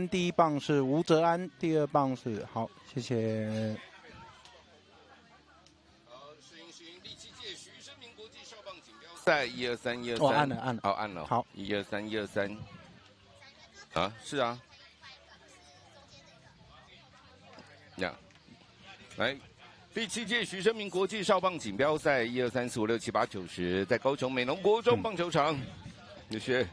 第一棒是吴哲安，第二棒是好，谢谢。第7届徐生明国际少棒锦标赛123，123。哦，按了，按了。好，123。啊，是啊。呀，来，第7届徐生明国际少棒锦标赛12345678910，在高雄美浓国中棒球场，谢谢。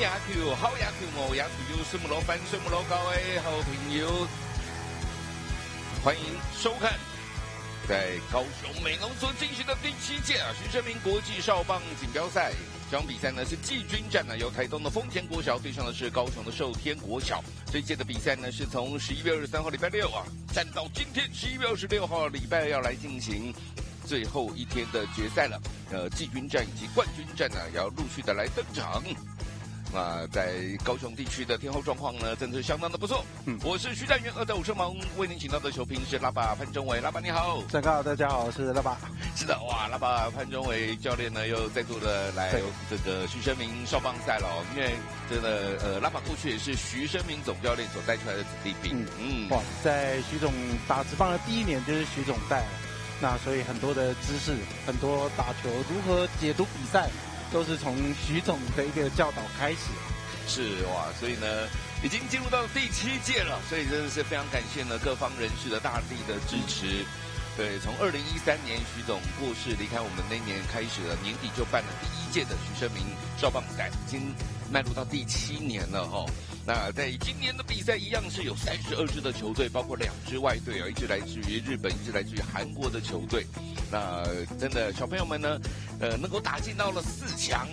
野球好野球无野球有什么老板什么老高的好朋友，欢迎收看在高雄美浓所进行的第7届徐生明国际少棒锦标赛。这场比赛呢是季军战呢，由台东的丰田国小对上的是高雄的寿天国小。这一届的比赛呢是从11月23号礼拜六战到今天11月26号礼拜要来进行最后一天的决赛了。季军战以及冠军战呢也要陆续的来登场。在高雄地区的天候状况呢，真的是相当的不错。我是徐占元，在我身旁为您请到的球评是拉巴潘中伟，拉巴你好。大家好，我是拉巴。是的，哇，拉巴潘中伟教练呢又再度的来这个徐生明少棒赛了因为真的拉巴过去也是徐生明总教练所带出来的子弟兵。哇，在徐总打职棒的第1年就是徐总带了，那所以很多的知识，很多打球如何解读比赛。都是从徐总的一个教导开始，是哇，所以呢，已经进入到第7届了，所以真的是非常感谢呢各方人士的大力的支持。对，从2013年徐总过世离开我们那年开始了，年底就办了第1届的徐生明少棒赛，已经迈入到第7年了那在今年的比赛一样是有32支的球队，包括2支外队一支来自于日本，一支来自于韩国的球队。那真的小朋友们呢，能够打进到了4强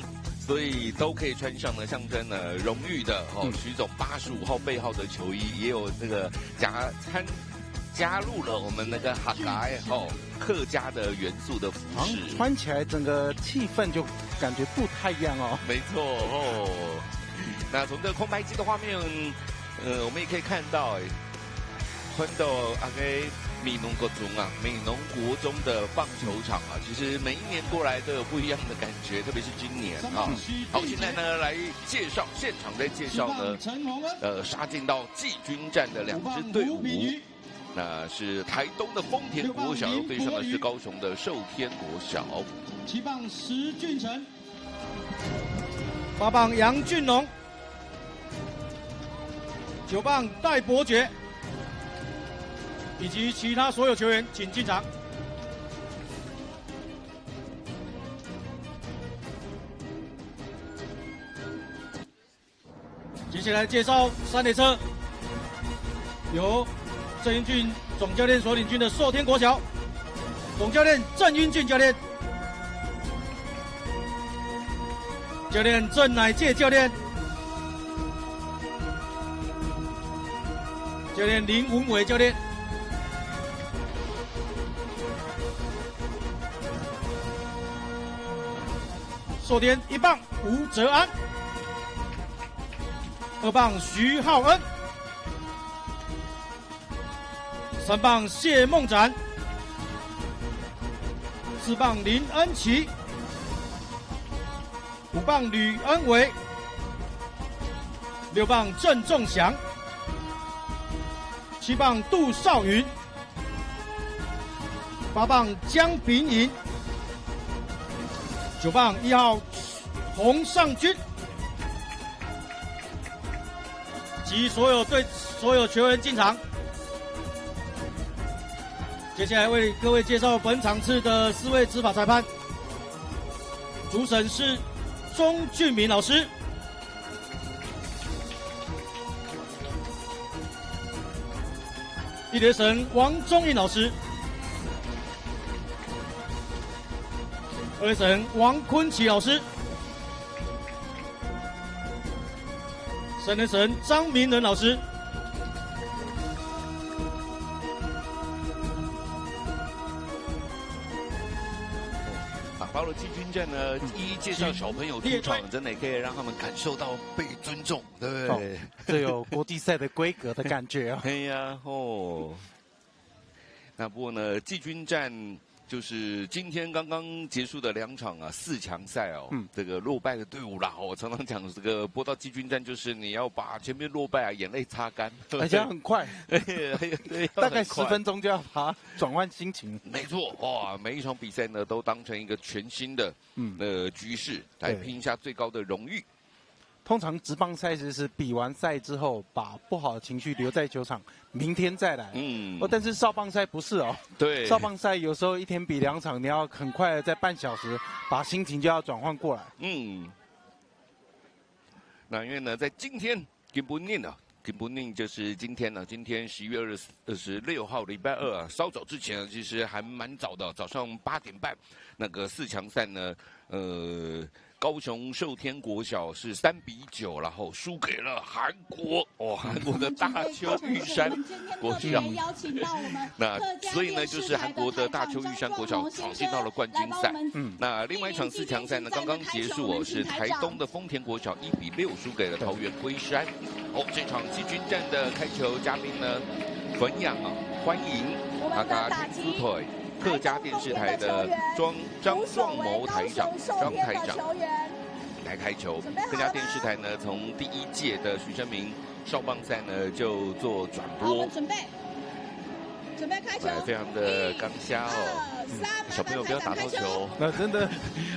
所以都可以穿上呢象征呢荣誉的徐总85号背号的球衣，也有这个加入了我们那个哈嘎客家的元素的服饰，穿起来整个气氛就感觉不太一样哦。没错哦。那从这个空拍机的画面，我们也可以看到，看到美浓国中啊，美浓国中的棒球场啊，其实每一年过来都有不一样的感觉，特别是今年啊。好，现在呢来介绍现场在介绍呢，杀进到季军战的2支队伍。那是台东的丰田国小，对上的是高雄的寿天国小。7棒石俊成，8棒杨俊龙，9棒戴伯爵，以及其他所有球员请进场。接下来介绍三垒车，由郑英俊总教练所领军的寿天国小，总教练郑英俊教练，教练郑乃介教练，教练林文伟教练。寿天1棒吴哲安，2棒徐浩恩，3棒谢梦展，4棒林恩琪，5棒吕恩伟，6棒郑仲祥，7棒杜少云，8棒江炳颖，9棒1号洪尚军及所有球员进场。接下来为各位介绍本场次的4位执法裁判。主审是钟俊明老师，一垒审王忠义老师，二垒审王坤奇老师，三垒审张明仁老师。到了季军战呢，一一介绍小朋友出场，真的也可以让他们感受到被尊重，对不对？这有国际赛的规格的感觉啊！哎呀那不过呢，季军战就是今天刚刚结束的2场啊4强赛哦，这个落败的队伍啦，我常常讲这个播到季军战，就是你要把前面落败啊眼泪擦干，而且很快，大概10分钟就要把它转换心情。没错，哇，每一场比赛呢都当成一个全新的局势来拼一下最高的荣誉。通常职棒赛事是比完赛之后，把不好的情绪留在球场，明天再来。但是少棒赛不是哦。对，少棒赛有时候1天比2场，你要很快的在半小时把心情就要转换过来。那因为呢，在今天金不宁就是今天呢，今天11月26号礼拜2啊，稍早之前其实还蛮早的，早上8点半，那个4强赛呢，高雄寿天国小是3-9，然后输给了韩国韩国的大邱玉山国小。那所以呢，就是韩国的大邱玉山国小闯进到了冠军赛。那另外一场4强赛呢，刚刚结束是台东的丰田国小1-6输给了桃园龟山。这场季军战的开球嘉宾呢，汾阳欢迎阿嘎金猪腿。客家电视台的张壮谋台长张台长来开球。客家电视台呢，从第1届的许生明少棒赛呢就做转播。准备开球，非常的刚瞎小朋友不要打到球，那真的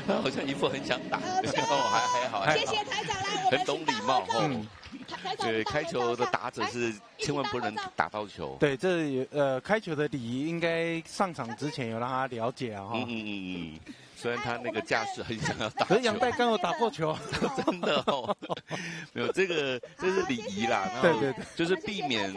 好像一副很想打，还好，谢谢台长来，很懂礼貌对，开球的打者是千万不能打到球。对，这开球的礼仪应该上场之前有让他了解啊。虽然他那个架势很想要打球，可是杨代刚有打过球，真的没有这是礼仪啦。对，就是避免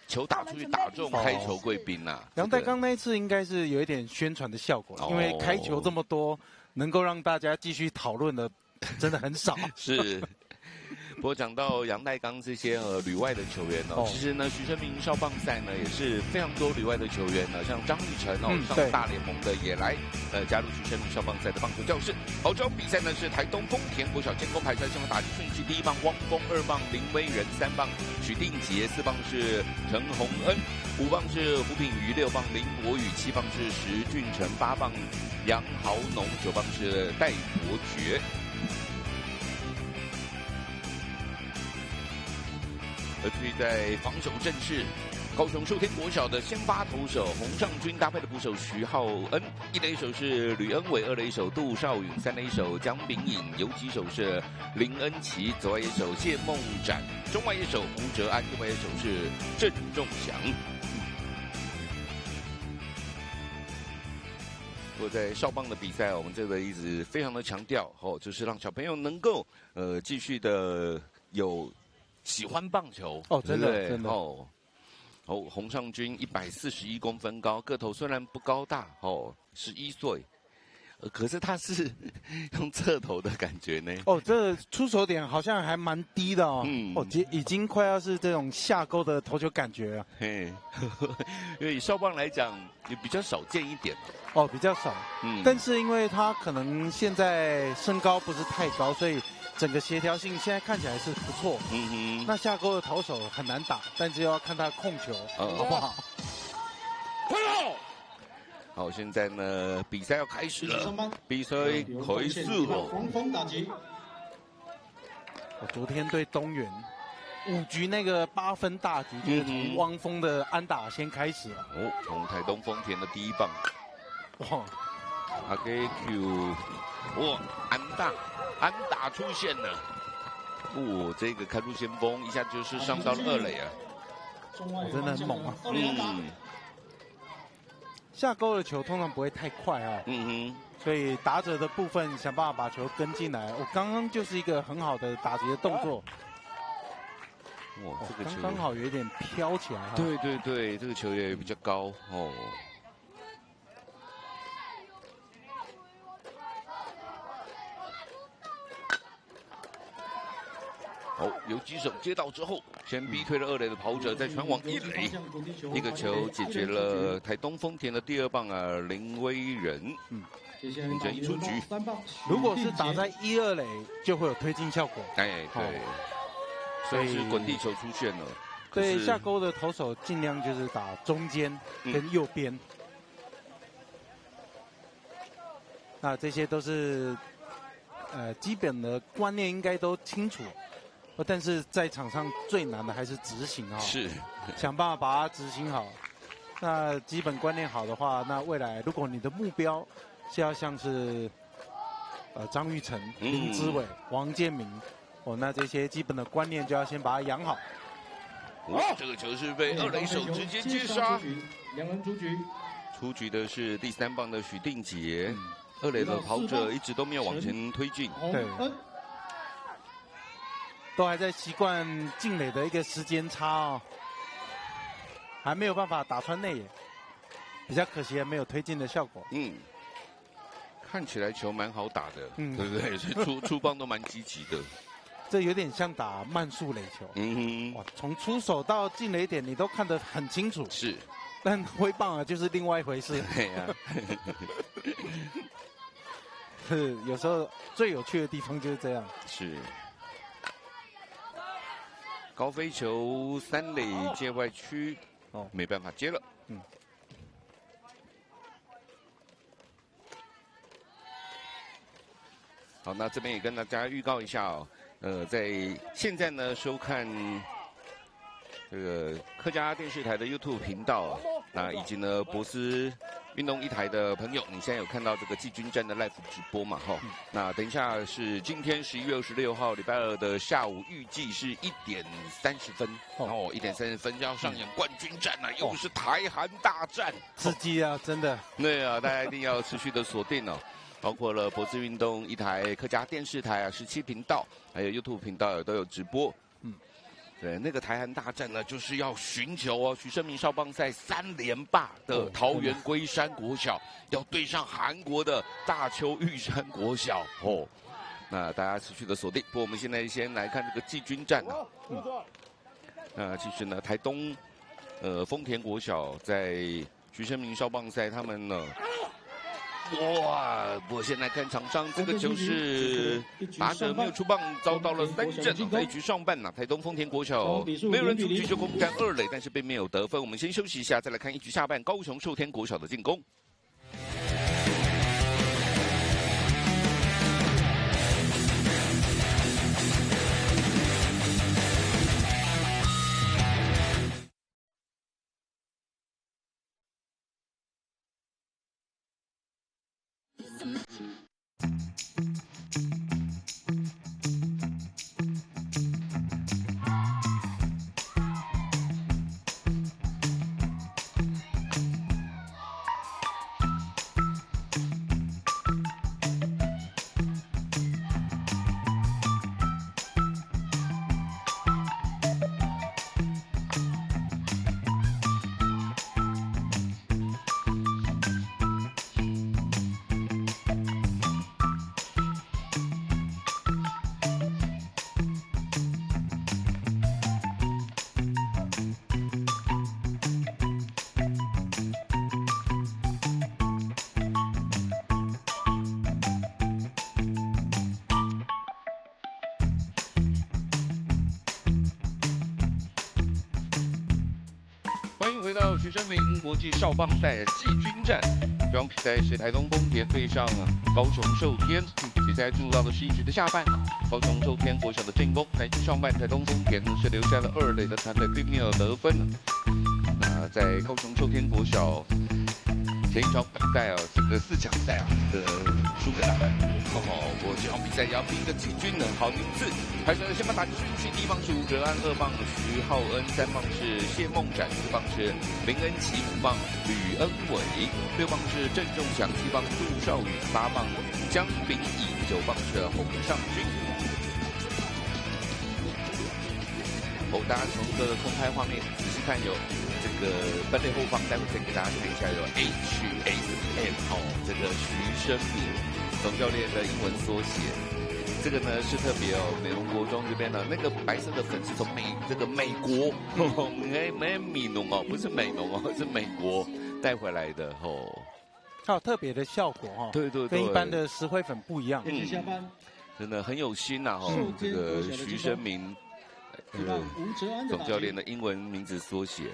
球打出去打中开球贵宾啦。杨代刚那一次应该是有一点宣传的效果，因为开球这么多，能够让大家继续讨论的真的很少。是。不过讲到杨代刚这些旅外的球员哦，其实呢，徐胜明少棒赛呢也是非常多旅外的球员呢，像张玉成哦，上大联盟的也来加入徐胜明少棒赛的棒球教室。好，这场比赛呢是台东丰田国小建工排出来，先发打击顺序，第一棒汪峰，2棒林威仁，3棒许定杰，4棒是陈宏恩，5棒是胡品瑜，6棒林国宇，7棒是石俊成，8棒杨豪农，9棒是戴伯爵。而至于在防守阵势，高雄寿天国小的先发投手洪尚军搭配的捕手徐浩恩，1垒手是吕恩伟，2垒手杜少允，3垒手江秉颖，游击手是林恩琪，左外野手谢梦展，中外野手胡哲安，右外野手是郑仲祥。不过在少棒的比赛，我们这个一直非常的强调就是让小朋友能够继续的有喜欢棒球真的真的洪尚军141公分高，个头虽然不高大11岁，可是他是用侧投的感觉呢。这出手点好像还蛮低的已经快要是这种下钩的投球感觉了。嘿，因为以少棒来讲也比较少见一点比较少。但是因为他可能现在身高不是太高，所以整个协调性现在看起来是不错。那下钩的投手很难打，但是要看他控球好不好。好，现在呢，比赛要开始了，比赛开始了。汪峰打击。昨天对东元5局那个8分大局，就是从汪峰的安打先开始了。从台东丰田的第一棒，阿给 Q， 安打出现了，这个开路先锋一下就是上到了2垒啊，真的很猛啊。下钩的球通常不会太快所以打者的部分想办法把球跟进来。刚刚就是一个很好的打击的动作。这个球刚好有一点飘起来。对对对，这个球也比较高游击手接到之后，先逼退了2垒的跑者，再传往1垒，一个球解决了台东丰田的第2棒林威仁。林真一出局。如果是打在1、2垒，就会有推进效果。对，所以是滚地球出现了。对，下钩的投手尽量就是打中间跟右边。那这些都是基本的观念应该都清楚。但是在场上最难的还是执行是想办法把它执行好。那基本观念好的话，那未来如果你的目标是要像是张育成、林志伟、王建民那这些基本的观念就要先把它养好。这个球是被2垒手直接接杀，两人出局。出局的是第3棒的许定杰，2垒的跑者一直都没有往前推进。对。都还在习惯进垒的一个时间差还没有办法打穿内野，比较可惜，还没有推进的效果。看起来球蛮好打的，对不对？所以出棒都蛮积极的。这有点像打慢速垒球。从出手到进垒点你都看得很清楚。是，但挥棒就是另外一回事。对呀。有时候最有趣的地方就是这样。是。高飞球3垒界外区，没办法接了。好，那这边也跟大家预告一下在现在呢收看这个客家电视台的 YouTube 频道，那以及呢博斯运动1台的朋友，你现在有看到这个季军战的 live 直播嘛？那等一下是今天11月26号礼拜2的下午，预计是1点30分，1点30分就要上演冠军战了，又是台韩大战，刺激啊，真的。对啊，大家一定要持续的锁定包括了博斯运动1台、客家电视台17频道，还有 YouTube 频道都有直播。对，那个台韩大战呢，就是要寻求徐胜明少棒赛3连霸的桃园龟山国小，要对上韩国的大邱玉山国小那大家持续的锁定。不过我们现在先来看这个季军战啊。其实呢，台东丰田国小在徐生明少棒赛，他们呢。哇！我先来看场上这个球是打者没有出棒，遭到了3振。在一局上半台东丰田国小没有人出局就攻占2垒，但是并没有得分。我们先休息一下，再来看一局下半高雄寿天国小的进攻。欢迎回到徐生明国际少棒赛季军战，这场比赛是台东丰田对上高雄寿天。比赛进入到了11局的下半，高雄寿天国小的进攻，在上半台东丰田呢是留下了2垒的残垒，并没有得分。那在高雄寿天国小前一场比赛这个4强赛输给了。我这场比赛也要拼一个季军的好名次。还是先把打击顺序，第1棒是吴哲安，2棒徐浩恩，3棒是谢梦展，4棒是林恩琪，5棒吕恩伟，6棒是郑仲祥，7棒杜少宇，8棒江秉乙，9棒是洪尚军。大家从这个空拍画面仔细看，有这个本垒后方，待会再给大家看一下，有 HSM 这个徐生明总教练的英文缩写。这个呢是特别美容国中这边的那个白色的粉是从美国，美农不是美农是美国带回来的它有特别的效果对，跟一般的石灰粉不一样。真的很有心这个徐生明总教练的英文名字缩写。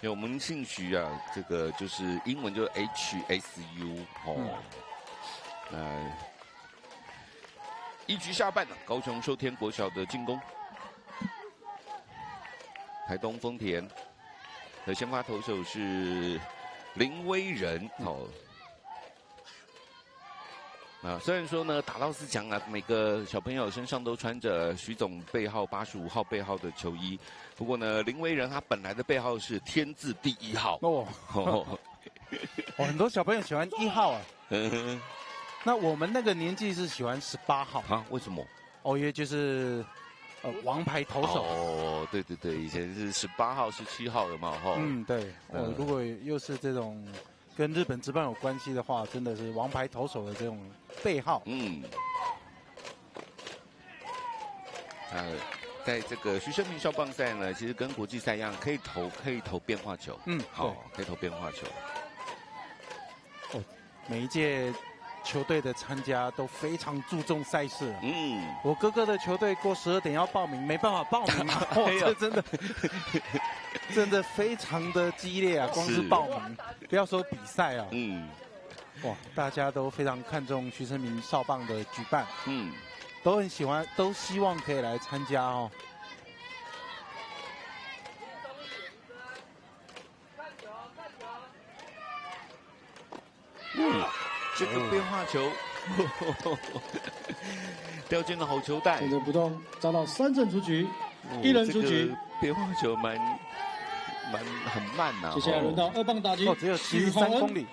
因为我们姓徐这个就是英文就是 HSU 1局下半高雄寿天国小的进攻，台东丰田的先发投手是林威仁虽然说呢打到4强每个小朋友身上都穿着徐总背号85号背号的球衣，不过呢林威仁他本来的背号是天字第1号很多小朋友喜欢1号那我们那个年纪是喜欢18号为什么？因为就是王牌投手对，以前是18号、17号有吗？对，如果又是这种跟日本职棒有关系的话，真的是王牌投手的这种背号。在这个徐生明少棒赛呢，其实跟国际赛一样，可以投变化球。可以投变化球。每一届球队的参加都非常注重赛事。我哥哥的球队过12点要报名，没办法报名这真的非常的激烈光是报名，不要说比赛大家都非常看重徐生明少棒的举办，都很喜欢，都希望可以来参加这个变化球掉进了好球带，现在不动，遭到3振出局，1人出局。变化球很慢接下来轮到2棒打击，只有73公里。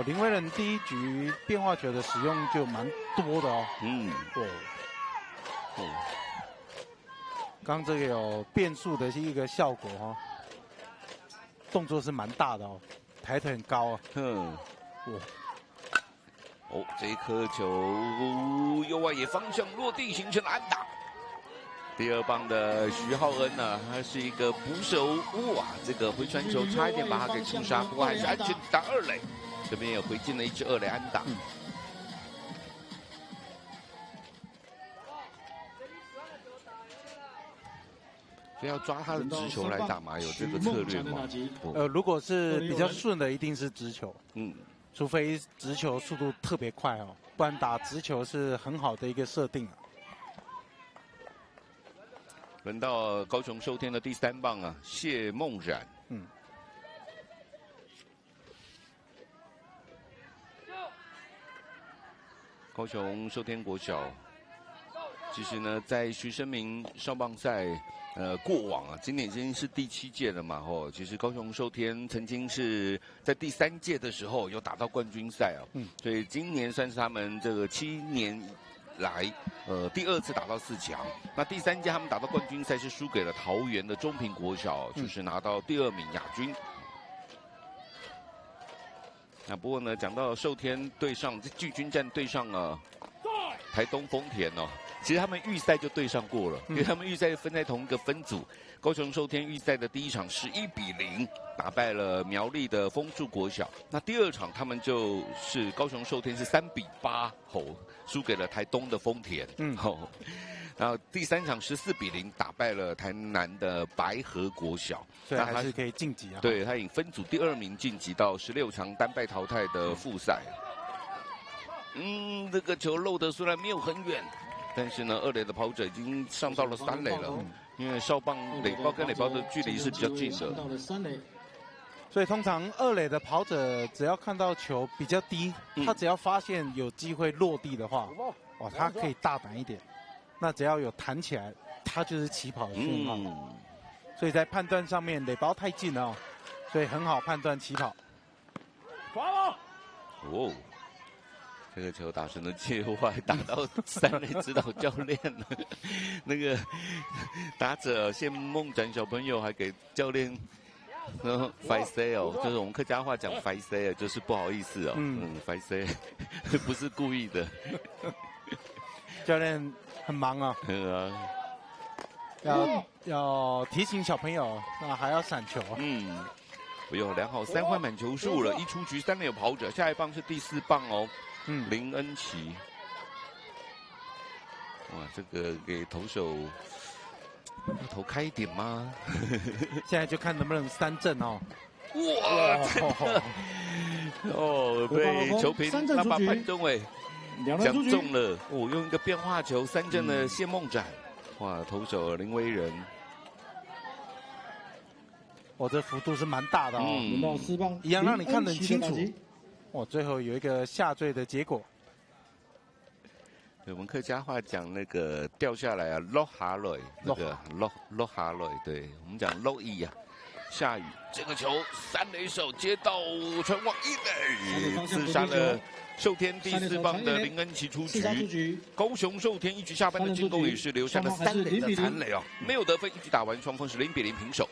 林威仁第1局变化球的使用就蛮多的刚这个有变速的一个效果动作是蛮大的抬腿很高哦，这一颗球右外野方向落地，形成了安打。第二棒的徐浩恩呢，他是一个捕手，哇，这个回传球差一点把他给触杀，不过还是安全打二垒。这边也回进了一支二垒安打。所以要抓他的直球来打嘛，有这个策略吗？如果是比较顺的，一定是直球。除非直球速度特别快哦，不然打直球是很好的一个设定啊。轮到高雄寿天的第3棒啊，谢梦冉。高雄寿天国小，其实呢，在徐生明少棒赛，过往啊，今年已经是第7届了嘛，其实高雄寿天曾经是在第3届的时候有打到冠军赛啊，所以今年算是他们这个7年来，第2次打到4强。那第3届他们打到冠军赛是输给了桃园的中平国小，就是拿到第2名亚军。那不过呢，讲到寿天对上巨军战对上台东丰田哦，其实他们预赛就对上过了，因为他们预赛分在同一个分组。高雄寿天预赛的第1场11-0打败了苗栗的丰树国小，那第2场他们就是高雄寿天是3-8输给了台东的丰田，然后第3场14-0打败了台南的白河国小，所以还是可以晋级啊。对，他以分组第2名晋级到16强单败淘汰的复赛。这个球漏的虽然没有很远，但是呢，2垒的跑者已经上到了3垒了，因为少棒垒包跟垒包的距离是比较近的。所以通常2垒的跑者只要看到球比较低，他只要发现有机会落地的话，哇，他可以大胆一点。那只要有弹起来，它就是起跑的讯号。所以在判断上面，垒包太近了哦，所以很好判断起跑。哦，这个球打成了界外，打到3垒指导教练了。那个打者谢梦展小朋友还给教练拍谁哦，就是我们客家话讲拍谁，就是不好意思哦，拍谁，不是故意的。教练很忙啊，要提醒小朋友，那还要闪球。不用良好3坏满球数了，一出局3垒有跑者，下一棒是第4棒哦，林恩琪。哇，这个给投手投开一点吗？现在就看能不能3振哦。哇，被球评那把潘东伟讲中了，用一个变化球3振的谢梦展，哇，投手林威仁，这幅度是蛮大的哦，一样让你看得很清楚。最后有一个下坠的结果。我们客家话讲那个掉下来啊，落下来，那个落下来，对我们讲落雨啊，下雨。这个球3垒手接到传往1垒，刺杀了寿天第4棒的林恩琪出局。高雄寿天1局下半的进攻也是留下了3垒的残垒哦，没有得分，1局打完，双方是0-0平手。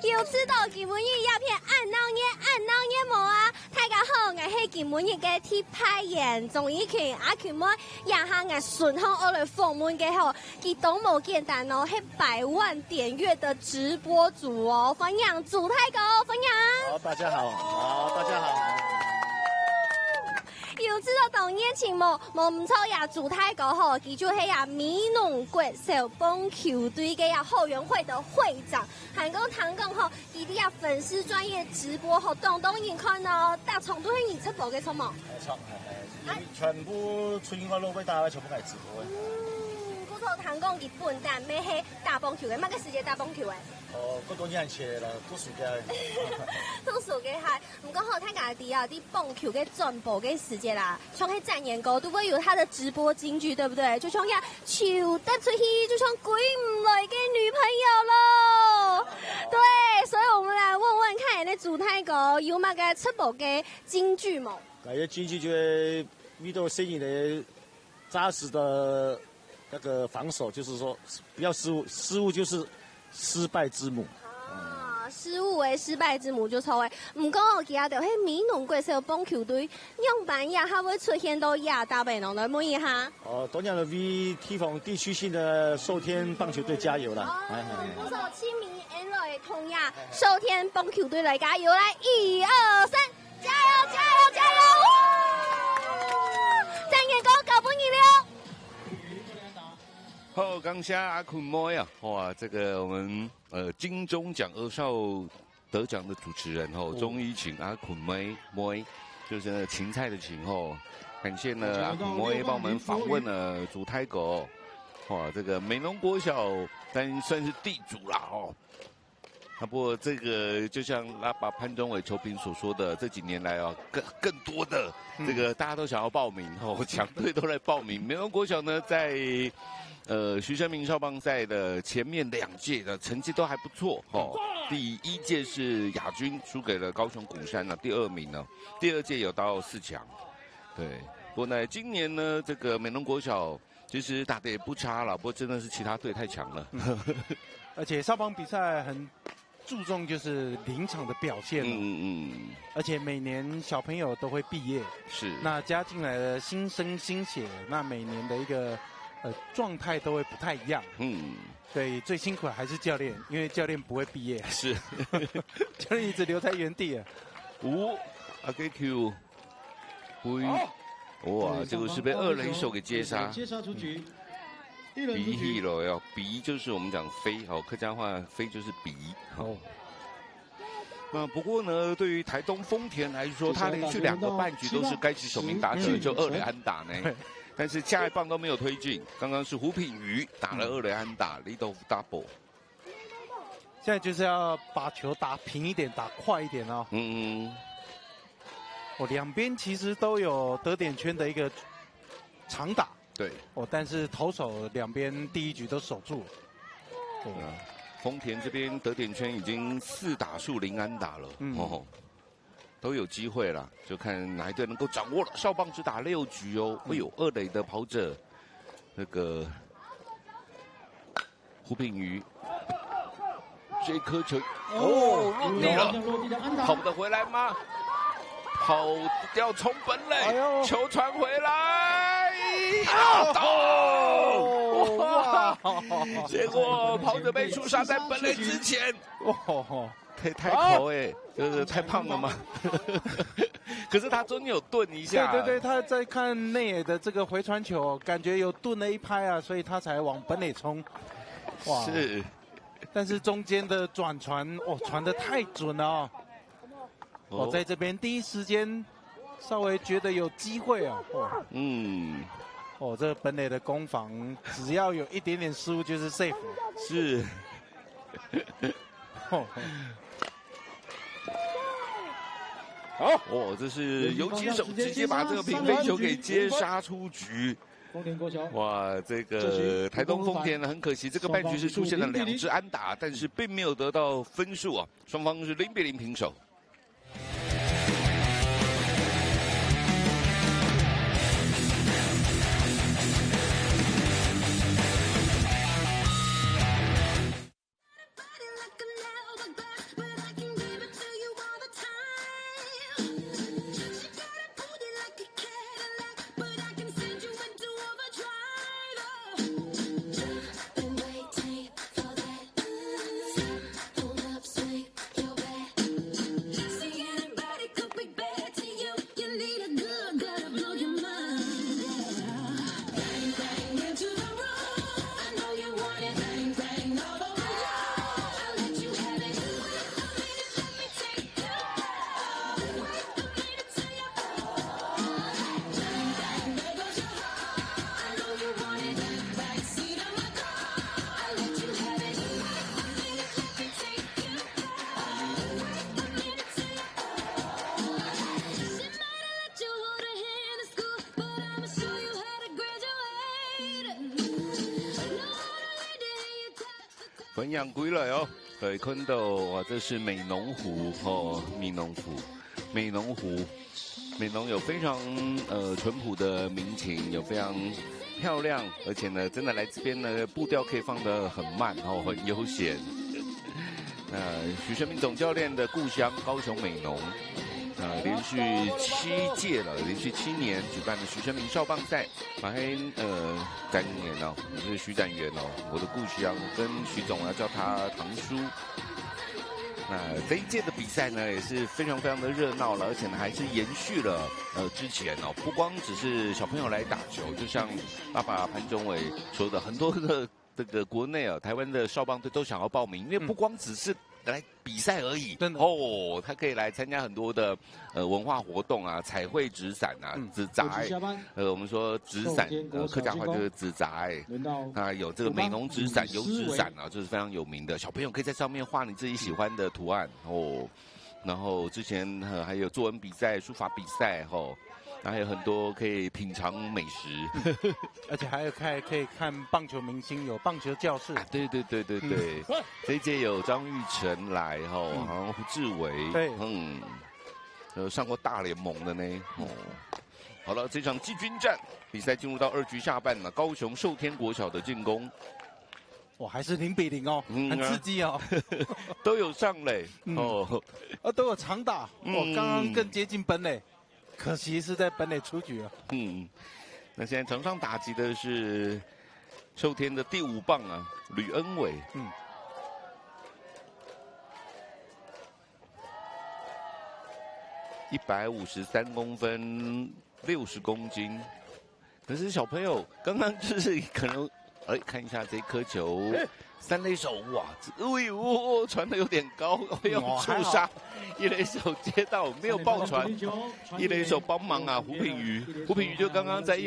有吃到吉文玉鸦片，按闹捏毛啊！台大家好，我是今每日嘅貼派員鍾以權，阿權妹也下我順康我嚟訪問嘅後，佢都冇簡單哦，係100萬點閱的直播主哦，歡迎祖泰哥，歡迎。好，大家好，好，大家好。要知道當年前冇唔錯呀，祖泰哥吼，佢就係呀美濃國小棒球隊嘅呀後援會的會長，還講唐講吼，佢啲呀粉絲專業直播吼，當人看哦，大場都係你直播嘅錯冇？全部春花路俾大家全部係直播嘅。嗰套唐講日本但咩係打棒球嘅，乜嘅世界打棒球嘅？哦，嗰多年前啦，都暑假。都暑假係，唔過好睇家啲啊啲棒球嘅轉播嘅時間啦，像係展演歌都會有他的直播金句，對不對？就像呀，笑得出去，就像鬼唔來嘅女朋友咯。對，所以我們來問問看，你祖泰哥有乜嘅直播嘅金句冇？那些金句就係遇到生意的紮實的那個防守，就是說不要失誤，失誤就是失敗之母。失誤為失敗之母就錯誒，唔過我記得係美濃國小棒球隊樣板也還會出現到亞大杯儂來問一下。哦，當然了，為提防地區性的壽天棒球隊加油啦！不錯，親民 N 來同呀，壽天棒球隊來加油，來1、2、3，加油加油加油！展演歌搞本一了。好，剛下阿坤妹啊，哇，這個我們金鐘獎兒少得獎的主持人哦，鍾怡晴阿坤妹，就是那芹菜的芹哦，感謝呢阿坤妹幫我們訪問了祖泰哥，哇，這個美濃國小但算是地主啦哦。啊，不過這個就像阿爸潘宗偉球評所說的，這幾年來啊，更多的這個大家都想要報名哦，強隊都來報名。美濃國小呢，在徐生明少棒賽的前面2屆的成績都還不錯哦。第1屆是亞軍，輸給了高雄鼓山了，第2名呢。第2屆有到4強，對。不過呢，今年呢，這個美濃國小其實打得也不差了，不過真的是其他隊太強了。而且少棒比賽很注重就是臨場的表現，而且每年小朋友都會畢業，是，那加進來的新生新血，那每年的一個狀態都會不太一樣，對，最辛苦的還是教練，因為教練不會畢業，是，教練一直留在原地啊。阿 Q， 哇，這個是被2壘手給接殺，接殺出局。鼻翼了喲，鼻就是我們講飛哦，客家話飛就是鼻哦。那不過呢，對於台東豐田來說，他連續2個半局都是該擊首名打者，就2壘安打呢。但是下一棒都沒有推進，剛剛是胡品瑜打了2壘安打，lead off double。現在就是要把球打平一點，打快一點哦。兩邊其實都有得點圈的一個長打。對，但是投手兩邊第1局都守住。對啊，豐田這邊得點圈已經4打數0安打了，都有機會了，就看哪一隊能夠掌握了。少棒只打6局哦，會有2壘的跑者，那個胡品瑜，這顆球落地了，跑得回來嗎？跑要衝本壘，球傳回來，哇！結果跑者被觸殺在本壘之前，太口哎，就是太胖了嘛。可是他中間有頓一下，對，他在看內野的這個回傳球，感覺有頓了一拍啊，所以他才往本壘衝。哇！是，但是中間的轉傳，傳得太準了。我在這邊第一時間稍微覺得有機會啊，這個本壘的攻防只要有一點點失誤就是 safe， 是，好，這是游擊手直接把這個平飛球給接殺出局。哇，這個台東豐田呢，很可惜，這個半局是出現了2支安打，但是並沒有得到分數啊，雙方是0-0平手。分养归来哦，可以看到哇，这是美浓湖哦，美浓湖，美浓湖，美浓有非常淳朴的民情，有非常漂亮，而且呢，真的来这边呢，步调可以放得很慢哦，很悠闲。许胜明总教练的故乡高雄美浓。连续7届了，连续7年举办的许胜明少棒赛，马黑3年哦，我是徐展元哦，我的故乡，跟徐总要叫他堂叔。那这一届的比赛呢，也是非常非常的热闹了，而且呢还是延续了之前哦，不光只是小朋友来打球，就像爸爸潘宗伟说的，很多的这个国内啊，台湾的少棒队都想要报名，因为不光只是来比赛而已，真的哦，他可以来参加很多的文化活动啊，彩绘纸伞啊，纸宅，我们说纸伞，客家话就是纸宅，有这个美浓纸伞、油纸伞啊，这是非常有名的，小朋友可以在上面画你自己喜欢的图案哦。然后之前还有作文比赛、书法比赛哦。还有很多可以品尝美食，而且还有可以看棒球明星，有棒球教室。对，这一届有张玉成来哈，好像胡志伟，对，上过大联盟的呢。哦，好了，这场季军战比赛进入到2局下半了，高雄寿天国小的进攻，哇，还是0-0哦，很刺激哦，都有上垒哦，都有长打，刚刚更接近本垒。可惜是在本垒出局了。那现在场上打击的是寿天的第5棒啊，吕恩伟。153公分，60公斤。可是小朋友刚刚就是可能，看一下这颗球。3垒手哇，传的有点高，要触杀。1垒手接到没有爆传，1垒手帮忙啊，胡品瑜就刚刚在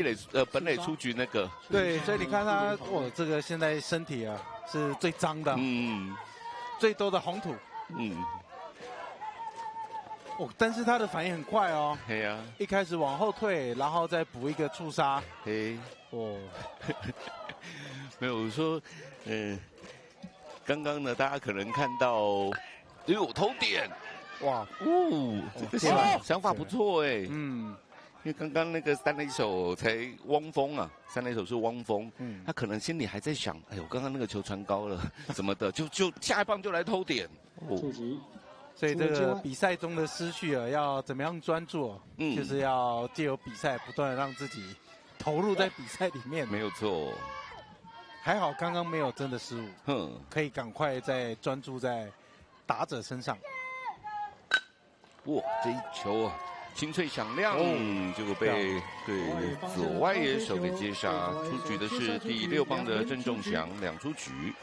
本垒出局那个。对，所以你看他，这个现在身体啊是最脏的，最多的红土，但是他的反应很快哦，对呀，一开始往后退，然后再补一个触杀，没有我说，刚刚呢，大家可能看到，头点，哇，这个想法不错哎，因为刚刚那个3垒手才汪峰啊，3垒手是汪峰，他可能心里还在想，哎呦，刚刚那个球传高了，怎么的，就下一棒就来偷点，所以这个比赛中的思绪啊，要怎么样专注？就是要借由比赛不断的让自己投入在比赛里面，没有错。还好刚刚没有真的失误，可以赶快再专注在打者身上。哇，这一球啊，清脆响亮，结果被左外野手给接杀，出局的是第6棒的郑仲祥，2出局。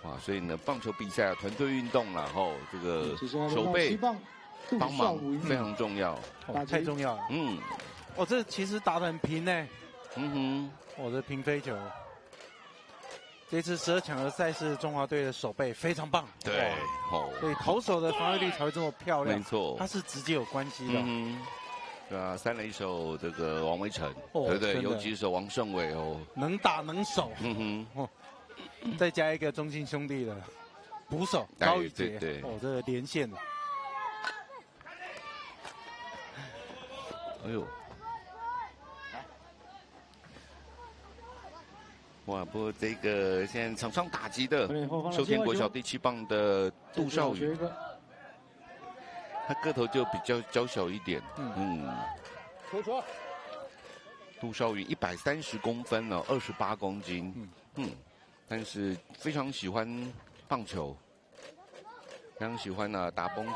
哇，所以呢，棒球比赛团队运动啦，这个手背帮忙非常重要，太重要了。这其实打得很平呢。这平飞球。这次12强的赛事，中华队的守备非常棒。对，所以投手的防御率才会这么漂亮。没错，它是直接有关系的。对啊，3垒手这个王威成，对不对？游击手王胜伟能打能守。再加一个中信兄弟的捕手高宇杰，这个连线的。哎呦！哇！不过这个现在场上打击的寿天国小第7棒的杜少宇，他个头就比较娇小一点。杜少宇130公分哦，28公斤。但是非常喜欢棒球，非常喜欢打棒球。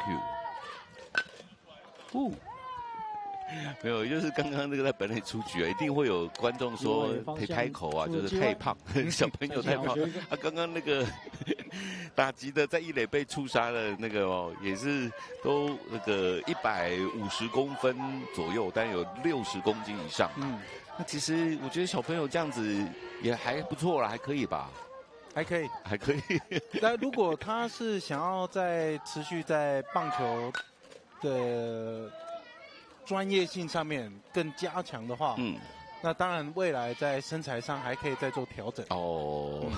没有，就是刚刚那个在本垒出局啊，一定会有观众说开口啊，就是太胖，小朋友太胖。刚刚那个打击的在1垒被触杀的那个也是都那个150公分左右，但有60公斤以上。那其实我觉得小朋友这样子也还不错啦，还可以吧？还可以。那如果他是想要持续在棒球的专业性上面更加强的话，那当然未来在身材上还可以再做调整。哦，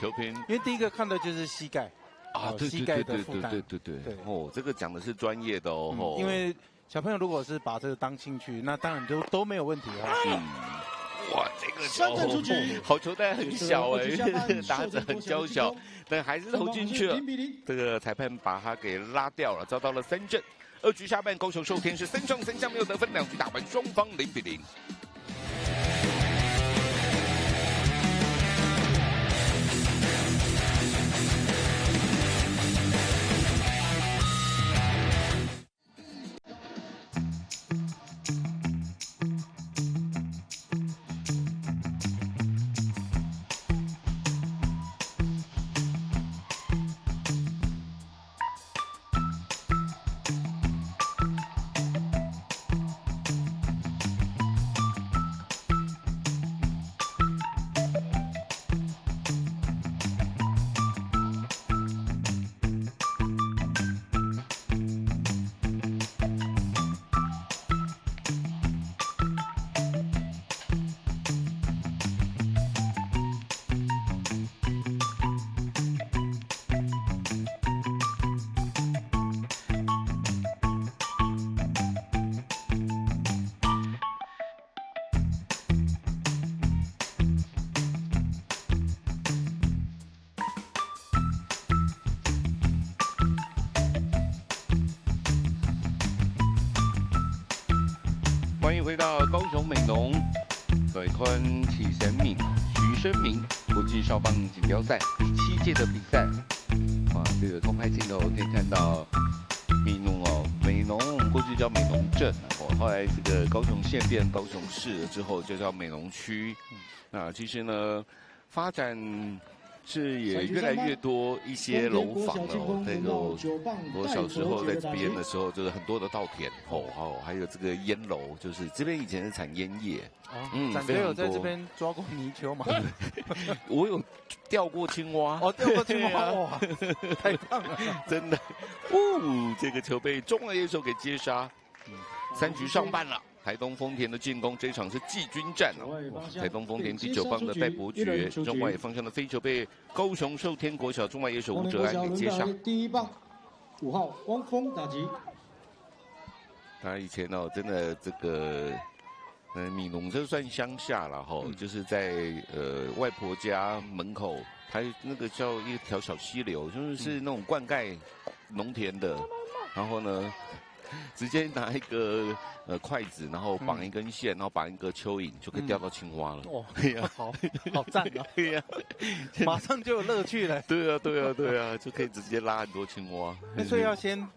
球评，因为第一个看的就是膝盖啊，对膝盖的负担，对，哦，这个讲的是专业的哦，因为小朋友如果是把这个当兴趣，那当然都没有问题啊。哇，这个三振出局，好球带很小哎，打者很娇小，但还是投进去了。这个裁判把他给拉掉了，遭到了3振。2局下半，高雄寿天是3上3下没有得分，2局打完双方0-0。欢迎回到高雄美浓对宽启神敏徐生明国际少棒锦标赛第7届的比赛。哇，这个空拍镜头可以看到美浓哦，美浓我们过去叫美浓镇哦，后来这个高雄县变高雄市了之后就叫美浓区。那其实呢，发展是也越来越多一些楼房哦，这个我小时候在这边的时候，就是很多的稻田哦，还有这个烟楼，就是这边以前是产烟叶。展哥有在这边抓过泥鳅吗？我有钓过青蛙。哦，钓过青蛙，哇，太棒了，真的。哦，这个球被中外野手给接杀。3局上半了。台东丰田的进攻，这一场是季军战哦。台东丰田第9棒的戴伯爵，中外野方向的飞球被高雄寿天国小中外野手吴哲安给接杀。第1棒，5号汪峰打击。他以前哦，真的这个，米农这算乡下了哈，就是在外婆家门口，还那个叫一条小溪流，就是那种灌溉农田的，然后呢。直接拿一个筷子，然后绑一根线，然后绑一个蚯蚓，就可以钓到青蛙了。哇，好赞啊！对呀，马上就有乐趣了。对啊，就可以直接拉很多青蛙。所以要先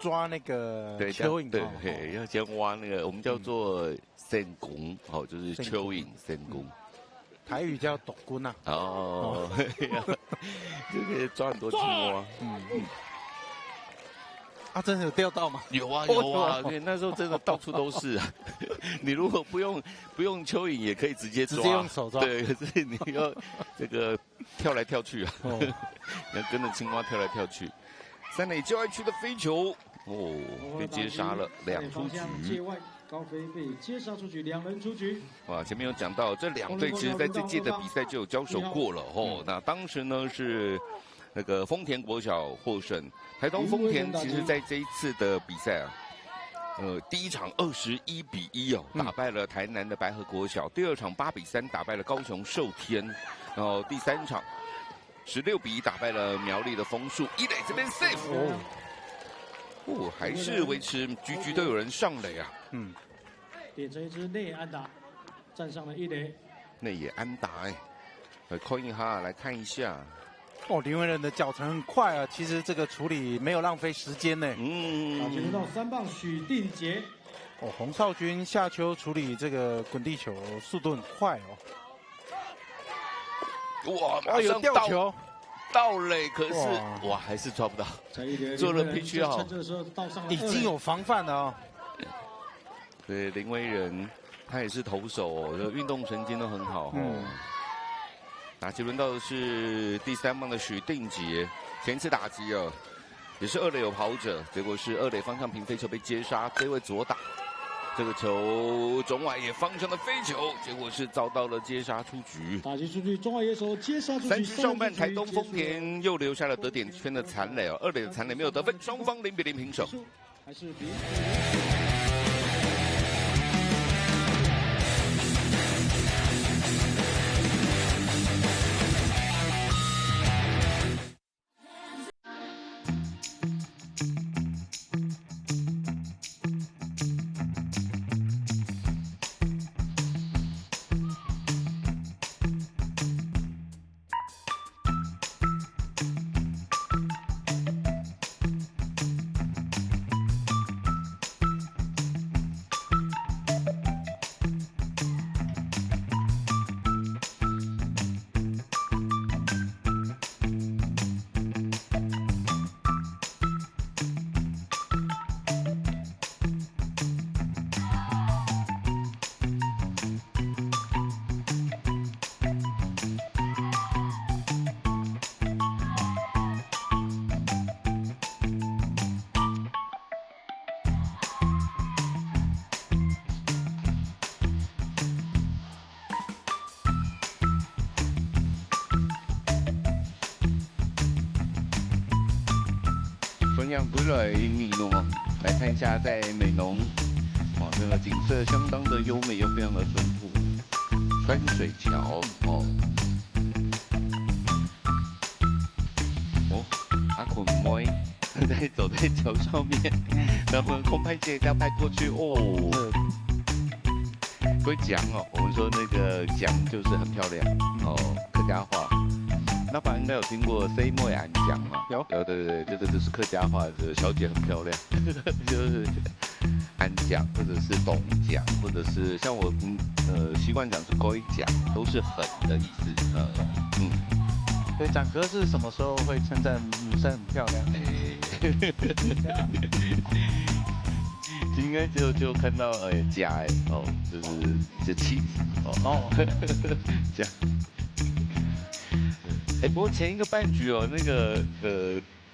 抓那个蚯蚓，对，要先挖那个我们叫做线公，哦，就是蚯蚓线公。台语叫斗棍啊。哦，就可以抓很多青蛙。啊，真的有钓到吗？有啊，对，那时候真的到处都是啊。你如果不用蚯蚓，也可以直接抓，直接用手抓。对，可是你要这个跳来跳去啊，要跟着青蛙跳来跳去。3垒郊外区的飞球，被接杀了，2出局。界外高飞被接杀出局，2人出局。哇，前面有讲到这2队其实在这届的比赛就有交手过了哦。那当时呢是。那个丰田国小获胜，台东丰田其实在这一次的比赛啊，第1场21-1哦，打败了台南的白河国小；第2场8-3打败了高雄寿天，然后第3场16-1打败了苗栗的枫树。1垒这边 safe， 还是维持局都有人上垒啊。点成一支内安打，站上了1垒。内野安打扣印哈来看一下。林文仁的脚程很快啊，其实这个处理没有浪费时间呢。打击轮到3棒许定杰。洪少军下球处理这个滚地球速度很快哦。哇，有吊球，到垒，可是哇还是抓不到。做了必须要，已经有防范了啊。对，林威仁他也是投手哦，运动神经都很好哦。打击轮到的是第3棒的许定杰，前次打击也是2垒有跑者，结果是2垒方向平飞球被接杀，这位左打。这个球中外野方向的飞球，结果是遭到了接杀出局。打击出去，中外野手接杀出去。3局上半，台东丰田又留下了得点圈的残垒哦，2垒的残垒没有得分，双方0比0平手。还是比。分享回来美浓哦，来看一下在美浓，哇，这个景色相当的优美又非常的丰富，山水桥哦，阿捆妹在走在桥上面，然后空拍机要拍过去哦。会讲哦，我们说那个讲就是很漂亮哦，客家话。那爸应该有听过 “say 妹安讲”嘛？有，对，这个就是客家话的小姐很漂亮，就是安讲，或者是懂讲，或者是像我习惯讲是勾一讲，都是很的意思。所以展哥是什么时候会称赞女生很漂亮？应该就看到家哦，就是妻子哦这样。不过前一个半局哦，那个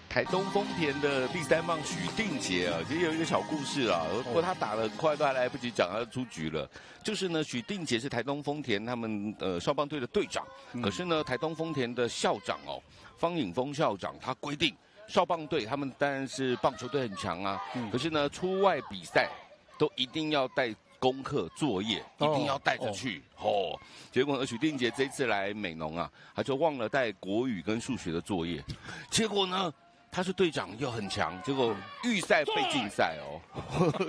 台东丰田的第3棒许定杰啊，其实有一个小故事啊。不过他打得很快，都还来不及讲，他就出局了。就是呢，许定杰是台东丰田他们少棒队的队长，可是呢，台东丰田的校长哦，方颖峰校长他规定，少棒队他们当然是棒球队很强啊，可是呢，出外比赛都一定要带功课作业，一定要带着去哦。结果呢，许定杰这一次来美浓啊，他就忘了带国语跟数学的作业，结果呢，他是队长又很强，结果预赛被禁赛哦，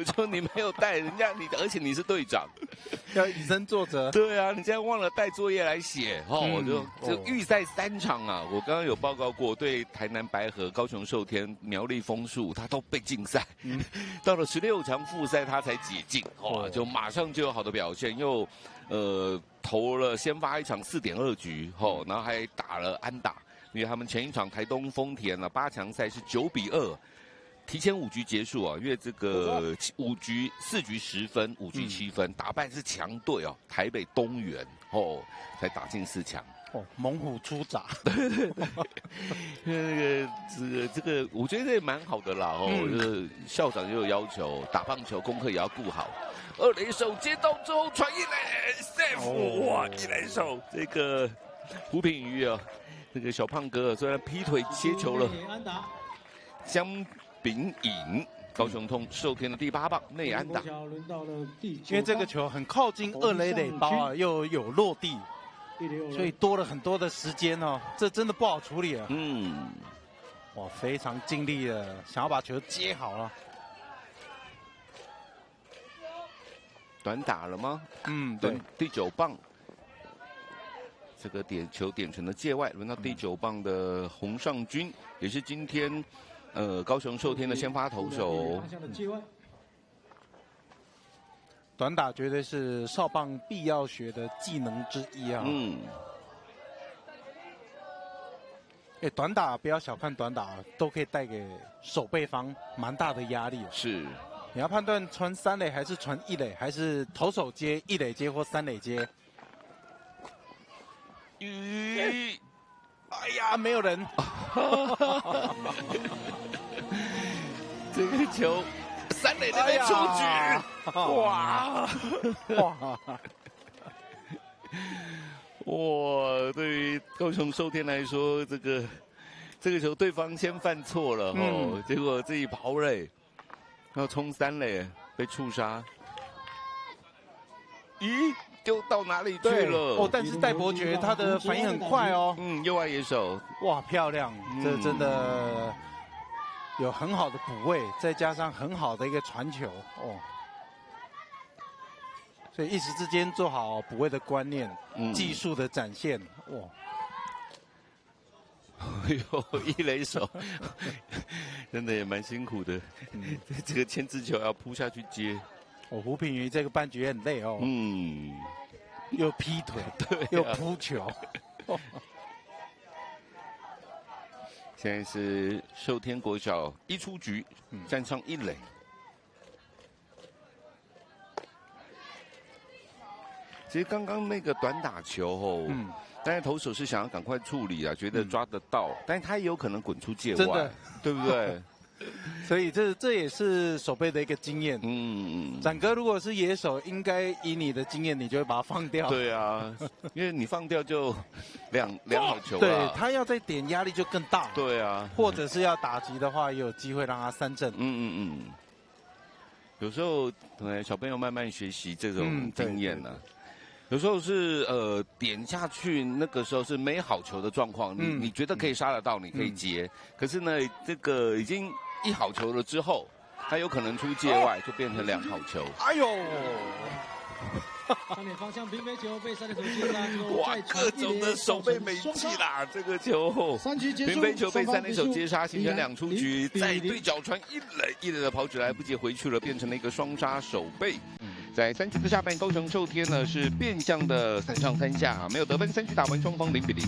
就你没有带人家而且你是队长，要以身作则。对啊，你现在忘了带作业来写哦，就预赛3场啊，我刚刚有报告过，对台南白河、高雄寿天、苗栗枫树，他都被禁赛，到了16强复赛他才解禁，就马上就有好的表现，又投了先发1场4.2局，然后还打了安打。因为他们前一场台东丰田啊8强赛是9比2，提前5局结束啊，因为这个4局10分，5局7分，打败是强队哦，台北东元哦，才打进4强。哦，猛虎出闸。对，这个，我觉得也蛮好的啦哦，就是校长也有要求，打棒球功课也要顾好。2垒手接到之后传1垒 ，safe， 哇，1垒手这个胡品瑜啊。这个小胖哥虽然劈腿接球了，江炳颖，高雄寿天的第8棒内安打。因为这个球很靠近2垒垒包啊，又有落地，所以多了很多的时间哦，这真的不好处理啊。哇，非常尽力的想要把球接好了。短打了吗？对，第9棒。这个球点成了界外，轮到第9棒的洪尚君，也是今天高雄寿天的先发投手。短打绝对是少棒必要学的技能之一啊。短打不要小看短打，都可以带给守备方蛮大的压力。是，你要判断传3垒还是传1垒，还是投手接1垒接或3垒接。哎呀，没有人。这个球三垒那边出局，哇哇！哇，对于高雄寿天来说，这个球对方先犯错了结果自己跑垒，要冲三垒被触杀。咦，就到哪里去了？哦，但是戴伯爵他的反应很快哦。右外野手，哇，漂亮！这真的有很好的补位，再加上很好的一个传球哦。所以一时之间做好补位的观念，技术的展现，哇！哎呦，一垒手真的也蛮辛苦的，这个牵制球要扑下去接。胡品瑜这个半局也很累哦，又劈腿，对，又扑球。现在是寿天国小一出局，站上一垒。其实刚刚那个短打球但是投手是想要赶快处理啊，觉得抓得到，但是他也有可能滚出界外，对不对？所以这也是守备的一个经验。展哥如果是野手，应该以你的经验，你就会把它放掉。对啊，因为你放掉就两好球了。对，他要再点压力就更大。对啊，或者是要打击的话，也有机会让他三振。有时候小朋友慢慢学习这种经验呢。有时候是点下去，那个时候是没好球的状况，你觉得可以杀得到，你可以接。可是呢，这个已经一好球了之后，他有可能出界外，就变成两好球。哎呦！三垒方向平飞球被三垒手接杀，哇，各种的守备美技啦！这个球，平飞球被三垒手接杀，形成两出局，再对角传一垒的跑者来不及回去了，变成了一个双杀守备。在3局的下半，高雄寿天呢是变相的3上3下，没有得分，3局打完双方0-0。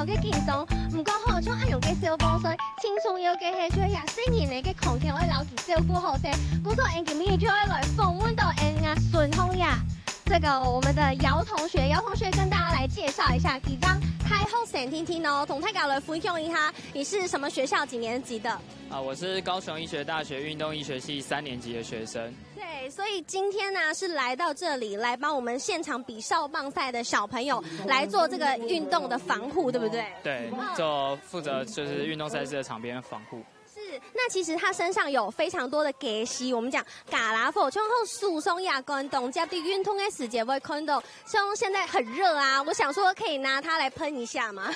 嘅健壯，唔過何將阿勇嘅小幫水，輕鬆有嘅係最廿4年嚟嘅狂健，我留住照顧好些，工作人員也就會來訪問到人啊順風呀。這個我們的姚同學跟大家來介紹一下，幾張太后閃聽聽哦，同大家來分享一下，你是什麼學校幾年級的？我是高雄醫學大學運動醫學系3年級的學生。对，所以今天呢是来到这里来帮我们现场比少棒赛的小朋友来做这个运动的防护，对不对？对，就负责就是运动赛事的场边防护。是，那其实他身上有非常多的给息，我们讲嘎拉佛，像后疏松亚跟董家对运动的时间会看到，像现在很热啊，我想说可以拿它来喷一下吗？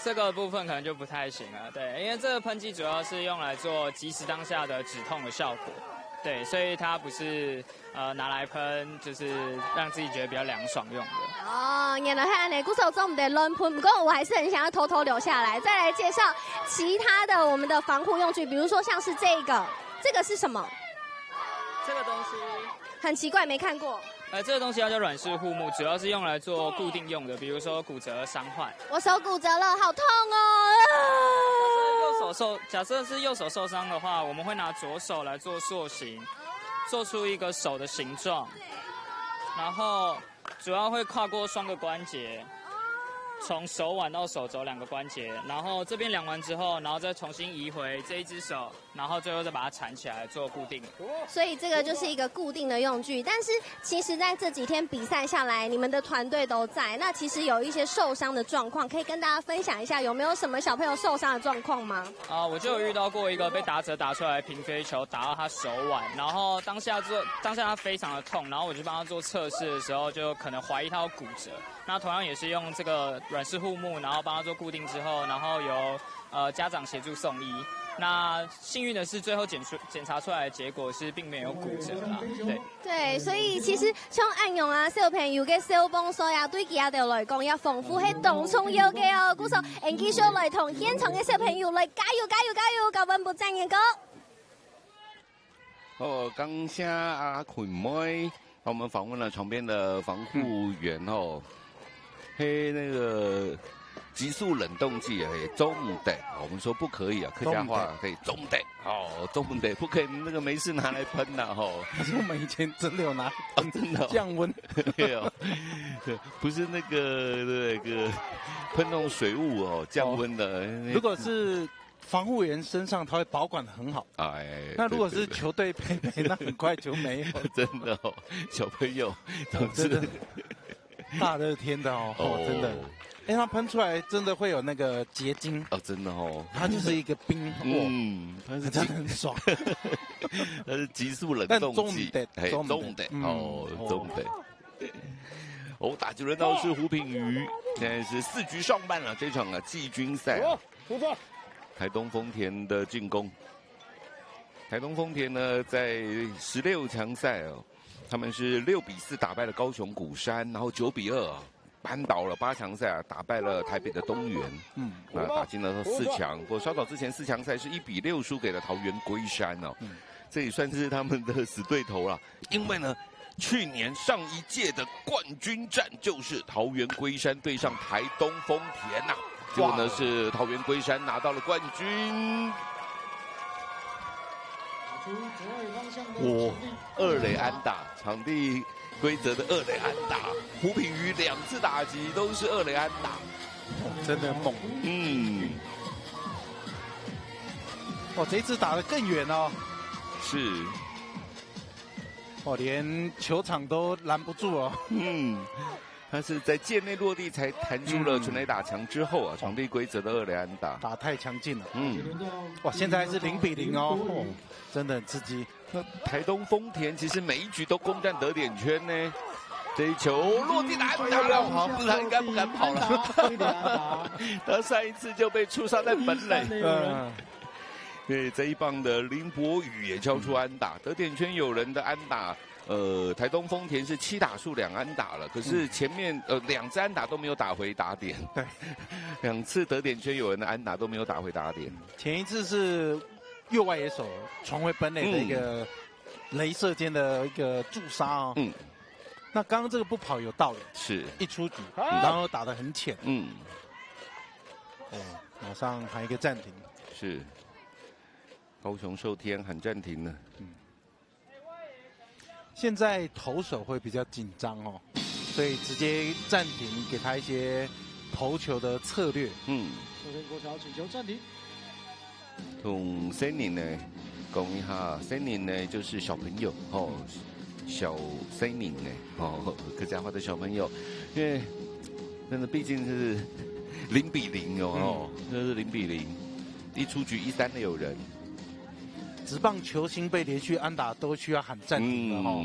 这个部分可能就不太行了，对，因为这个喷剂主要是用来做即时当下的止痛的效果。对，所以它不是拿来喷，就是让自己觉得比较凉爽用的。哦，原来还呢，鼓手中我们的乱喷，不过我还是很想要偷偷留下来，再来介绍其他的我们的防护用具，比如说像是这个是什么？这个东西很奇怪，没看过。这个东西叫软式护木，主要是用来做固定用的，比如说骨折伤患。我手骨折了，好痛哦！假设是右手受伤的话，我们会拿左手来做塑形，做出一个手的形状，然后主要会跨过双个关节，从手腕到手肘2个关节，然后这边量完之后，然后再重新移回这一只手，然后最后再把它缠起来做固定。所以这个就是一个固定的用具。但是其实在这几天比赛下来，你们的团队都在，那其实有一些受伤的状况，可以跟大家分享一下，有没有什么小朋友受伤的状况吗？我就有遇到过一个被打者打出来的平飞球打到他手腕，然后当下他非常的痛，然后我就帮他做测试的时候，就可能怀疑他有骨折。那同样也是用这个软式护木，然后帮他做固定之后，然后由家长协助送医。那幸运的是，最后检查出来的结果是并没有骨折啦。对，所以其实像按用小朋友嘅小帮手对佢哋嚟講，也豐富係當重要嘅哦。故所，繼續嚟同現場嘅小朋友嚟加油加油加油，搞穩步戰贏歌。剛下阿坤妹，我們訪問了床邊的防護員那個急速冷凍劑中的，我們說不可以啊，客家話可以中的中的不可以那個沒事拿來噴的可是我們以前真的有拿真的降溫，對不是那個噴那種水霧降溫的。如果是防護員身上，他會保管得很好。那如果是球隊配備，那很快就沒有。真的小朋友真的大熱天的真的。它噴出來真的會有那個結晶真的它就是一個冰它是真的很爽，它是急速冷凍劑，中的打擊輪到是胡品瑜，現在是4局上半了，這場季軍賽台東豐田的進攻，台東豐田呢在16強賽他們是6比4打敗了高雄鼓山，然後9比2扳倒了8強賽打敗了台北的東元，打進了4強。不過稍早之前4強賽是1比6輸給了桃園龜山這也算是他們的死對頭了。因為呢，去年上一屆的冠軍戰就是桃園龜山對上台東豐田結果呢是桃園龜山拿到了冠軍。二壘安打，場地規則的二壘安打，胡品瑜2次打擊都是二壘安打，真的猛。這一次打得更遠是，連球場都攔不住他是在界內落地才彈出了全壘打牆之後場地規則的二壘安打，打太強勁了。現在是0比0真的很刺激。那台東豐田其實每一局都攻佔得點圈呢，這一球落地打不了，不然應該不敢跑了。他上一次就被觸殺在本壘。對，這一棒的林博宇也交出安打，得點圈有人的安打。台東豐田是7打數2安打了，可是前面2次安打都沒有打回打點，對，2次得點圈有人的安打都沒有打回打點。前一次是右外野手傳回本壘的一個雷射間的一個助殺那剛剛這個不跑有道理，是一出局，然後打得很淺，馬上喊一個暫停，是高雄壽天喊暫停了。現在投手會比較緊張所以直接暫停，給他一些投球的策略。壽天國小請求暫停。同Senin呢講一下，Senin呢就是小朋友小Senin呢客家話的小朋友，因為真的畢竟是0比0這是0比0，一出局1、3的有人。職棒球星被連續安打都需要喊暫停了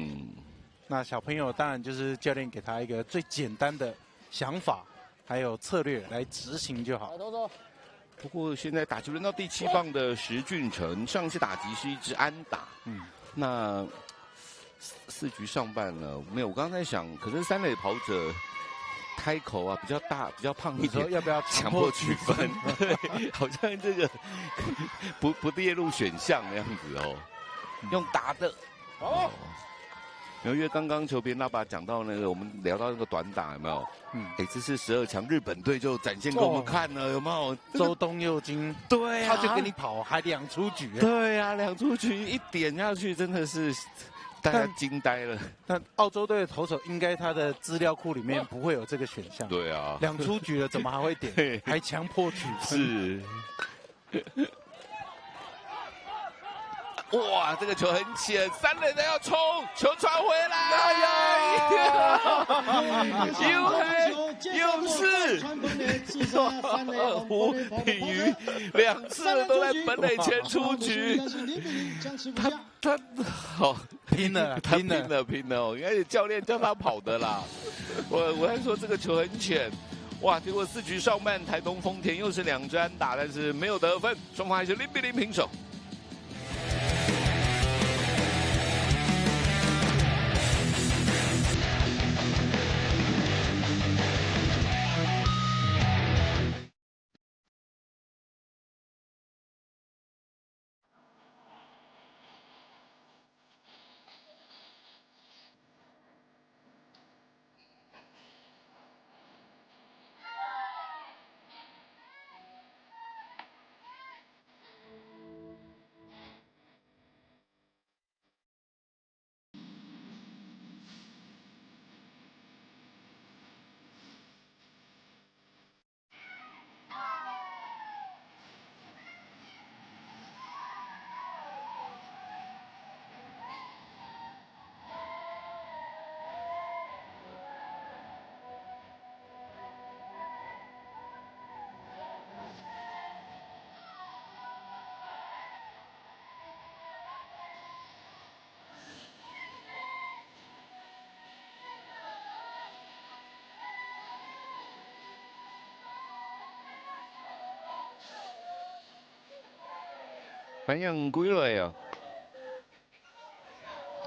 那小朋友當然就是教練給他一個最簡單的想法，還有策略來執行就好。不過現在打擊輪到第7棒的石俊成，上一次打擊是一支安打。那4局上半了，沒有。我剛才在想，可是三壘跑者開口比較大，比較胖一點，要不要強迫區分？對，好像這個不列入選項那樣子用打的。因為剛剛球編拉巴講到那個，我們聊到那個短打有沒有？這次12強日本隊就展現給我們看了，有沒有？周東佑京，對啊，他就跟你跑，還2出局。對啊，2出局一點下去，真的是大家惊呆了。但澳洲队的投手应该他的资料库里面不会有这个选项。对啊，2出局了，怎么还会点？还强迫取分。是。哇，这个球很浅，3垒的要冲，球传回来，又是胡品瑜2次都在本垒前出局，他好拼了哦，应该是教练叫他跑的啦。我还说这个球很浅。哇！结果4局上半，台东丰田又是2支安打，但是没有得分，双方还是0-0平手。反应归来啊！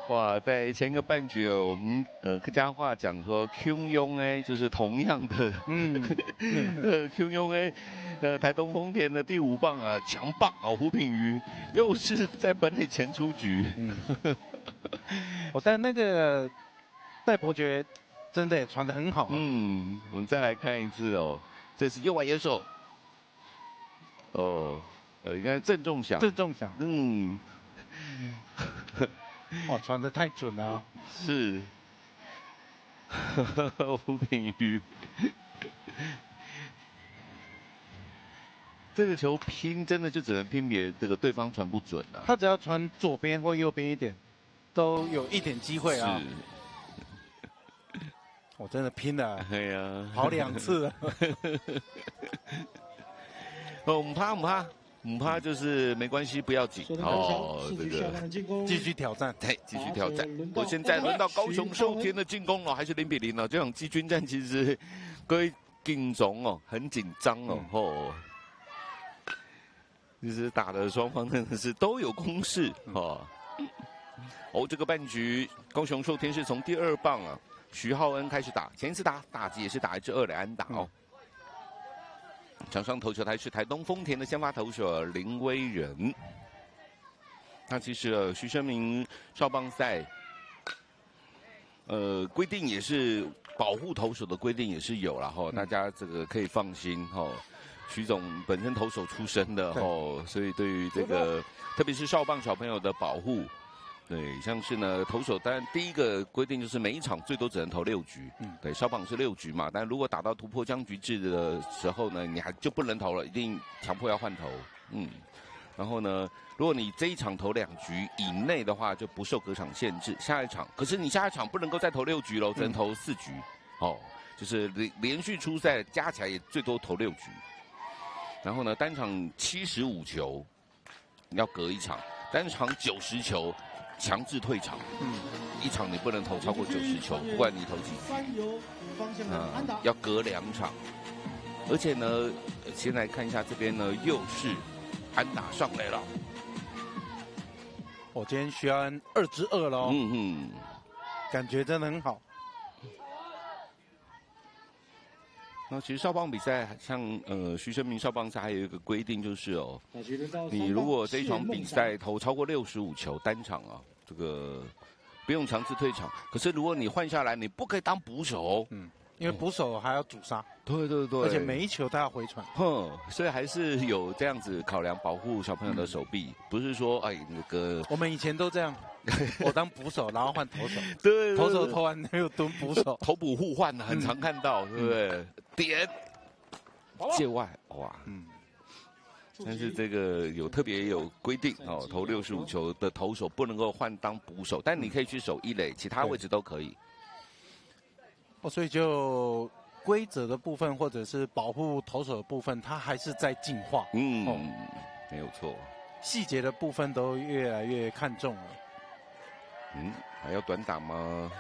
哇，在前个半局哦，我们客家话讲说 Q 庸哎，就是同样的Q 庸哎，台东丰田的第5棒啊，强棒啊，胡品瑜又是在本垒前出局。但那个戴伯爵真的也传得很好。我们再来看一次哦，这是右外野手。哦。应该正中响，哇，传得太准了。是，胡品瑜，这个球拼真的就只能拼别这个对方传不准啊。他只要传左边或右边一点，都有一点机会啊。我真的拼了，哎呀，跑2次了。唔怕就是没关系，不要紧哦。这个继续挑战，继续挑战。我现在轮到高雄寿天的进攻了，还是0-0了。这场季军战其实各位紧张哦，很紧张哦。其实打的双方真的是都有攻势哦。这个半局高雄寿天是从第2棒啊徐浩恩开始打，前一次打击也是打一支2垒安打哦。场上投球台是台东丰田的先发投手林威仁。那其实徐生明少棒赛，规定也是保护投手的规定也是有了哈，大家这个可以放心哈。徐总本身投手出身的哈，所以对于这个特别是少棒小朋友的保护。对，像是呢，投手当然第一个规定就是每一场最多只能投6局，对，少棒是6局嘛，但如果打到突破僵局制的时候呢，你还就不能投了，一定强迫要换投，然后呢，如果你这一场投2局以内的话，就不受隔场限制，下一场，可是你下一场不能够再投6局喽，只能投4局，就是连续出赛加起来也最多投6局，然后呢，单场75球要隔一场，单场90球。强制退场，一场你不能投超过90球，不管你投几局，要隔2场，而且呢，先来看一下这边呢，又是安打上来了。今天徐安2支2了，感觉真的很好。那其实少棒比赛像徐生明少棒赛还有一个规定就是你如果这一场比赛投超过65球单场啊，这个不用强制退场。可是如果你换下来，你不可以当捕手因为捕手还要阻杀，对，而且每一球都要回传。所以还是有这样子考量保护小朋友的手臂，不是说哎那个我们以前都这样，我当捕手，然后换投手，对，投手投完又蹲捕手，投捕互换很常看到，对不对？点界外哇，但是这个特别有规定哦，投65球的投手不能够换当捕手，但你可以去守一垒，其他位置都可以。所以就规则的部分或者是保护投手的部分，它还是在进化。没有错。细节的部分都越来越看重了。还要短打吗？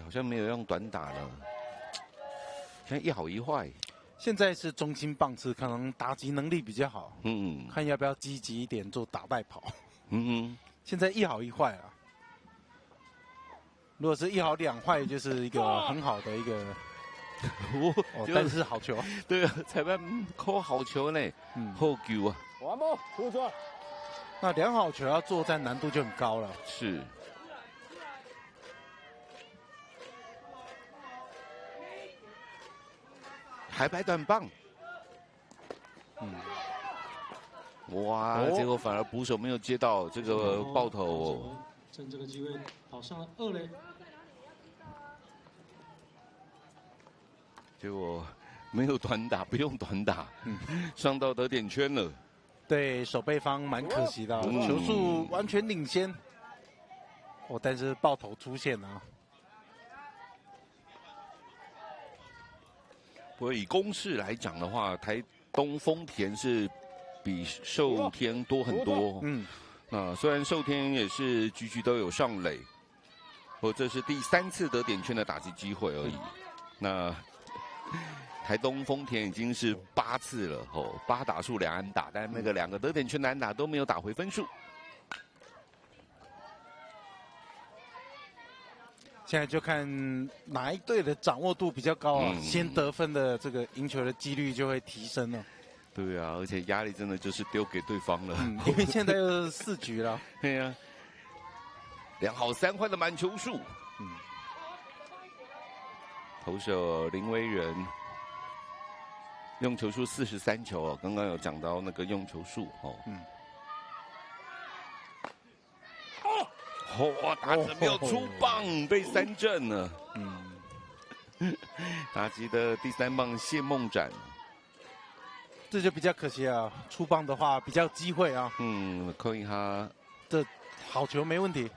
好像没有用短打了。现在一好一坏。现在是中心棒次，可能打击能力比较好。看要不要积极一点做打带跑。现在一好一坏啊。如果是一好两坏，就是一个很好的一个。但是好球。对啊，裁判扣好球呢。后球啊。完不出错。那两好球要作战难度就很高了。是。还拍短棒，哇！结果反而捕手没有接到这个爆头，趁这个机会跑上了2垒，结果没有短打，不用短打，上到得点圈了。对守备方蛮可惜的，球速完全领先，但是爆头出现了。不过以攻势来讲的话，台东丰田是比寿天多很多。那虽然寿天也是局局都有上垒，这是第3次得点圈的打击机会而已。那台东丰田已经是8次了，8打数2安打，但那个2个得点圈的安打都没有打回分数。现在就看哪一队的掌握度比较高啊，先得分的这个赢球的几率就会提升了。对啊，而且压力真的就是丢给对方了，因为现在又是4局了。对啊，2好3坏的满球数。投手林威仁用球数43球哦，刚刚有讲到那个用球数打者没有出棒，被3振了。打击的第3棒谢梦展，这就比较可惜啊。出棒的话比较机会啊。扣一哈这好球没问题。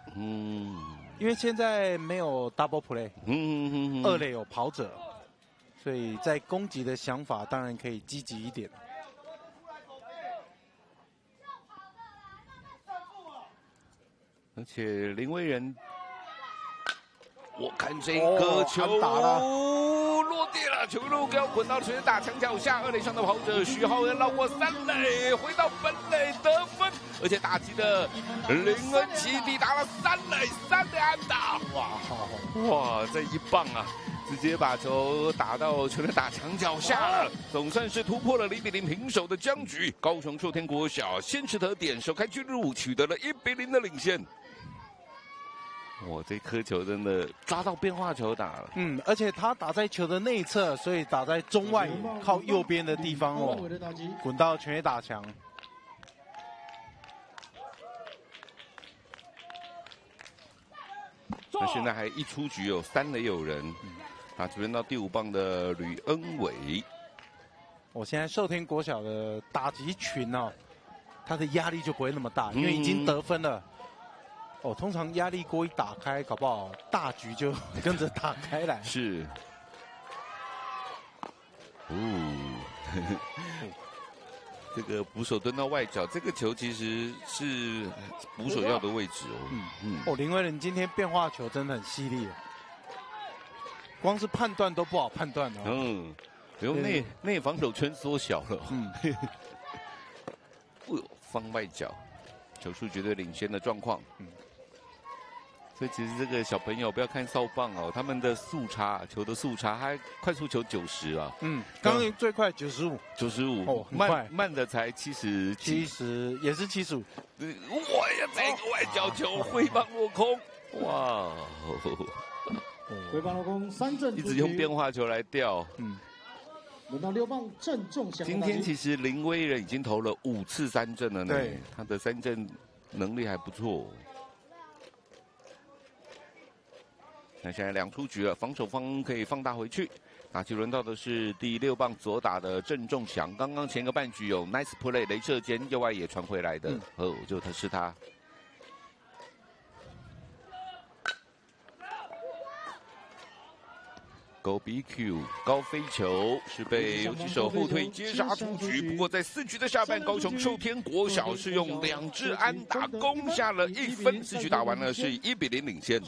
因为现在没有 double play， 2垒有跑者，所以在攻击的想法当然可以积极一点。而且林威仁，我看这个球打了，落地了，球路给滚到全打墙脚下，2垒上的跑者徐浩恩绕过3垒，回到本垒得分，而且打击的林恩琪抵达了3垒，3垒安打，哇，这一棒啊！直接把球打到全垒打墙脚下了，总算是突破了0-0平手的僵局。高雄寿天国小先取得点，首开均入取得了1-0的领先。哇，这颗球真的抓到变化球打了。而且他打在球的内侧，所以打在中外靠右边的地方滚到全垒打墙。那现在还一出局有3垒有人。主任到第5棒的吕恩伟，现在寿天国小的打击群他的压力就不会那么大，因为已经得分了。通常压力锅一打开，搞不好大局就跟着打开来。是。这个捕手蹲到外角，这个球其实是捕手要的位置林威仁今天变化球真的很犀利。光是判断都不好判断用内防守圈缩小了。放外角，球数绝对领先的状况。所以其实这个小朋友不要看少棒哦，他们的速差球的速差，还快速球90啊。刚刚最快95，哦，很快，慢的才70也是75。哇呀，这个外角球挥棒落空，哇！挥棒落空，3振，一直用变化球来吊。轮到6棒郑仲祥。今天其实林威人已经投了5次3振了呢，对，他的3振能力还不错。那现在2出局了，防守方可以放大回去。打击轮到的是第6棒左打的郑仲祥，刚刚前个半局有 nice play 雷射间右外野传回来的，就是他。高 BQ 高飞球是被游击手后退接杀出局，不过在4局的下半，高雄寿天国小是用2支安打攻下了1分，4局打完了是以1比0领先。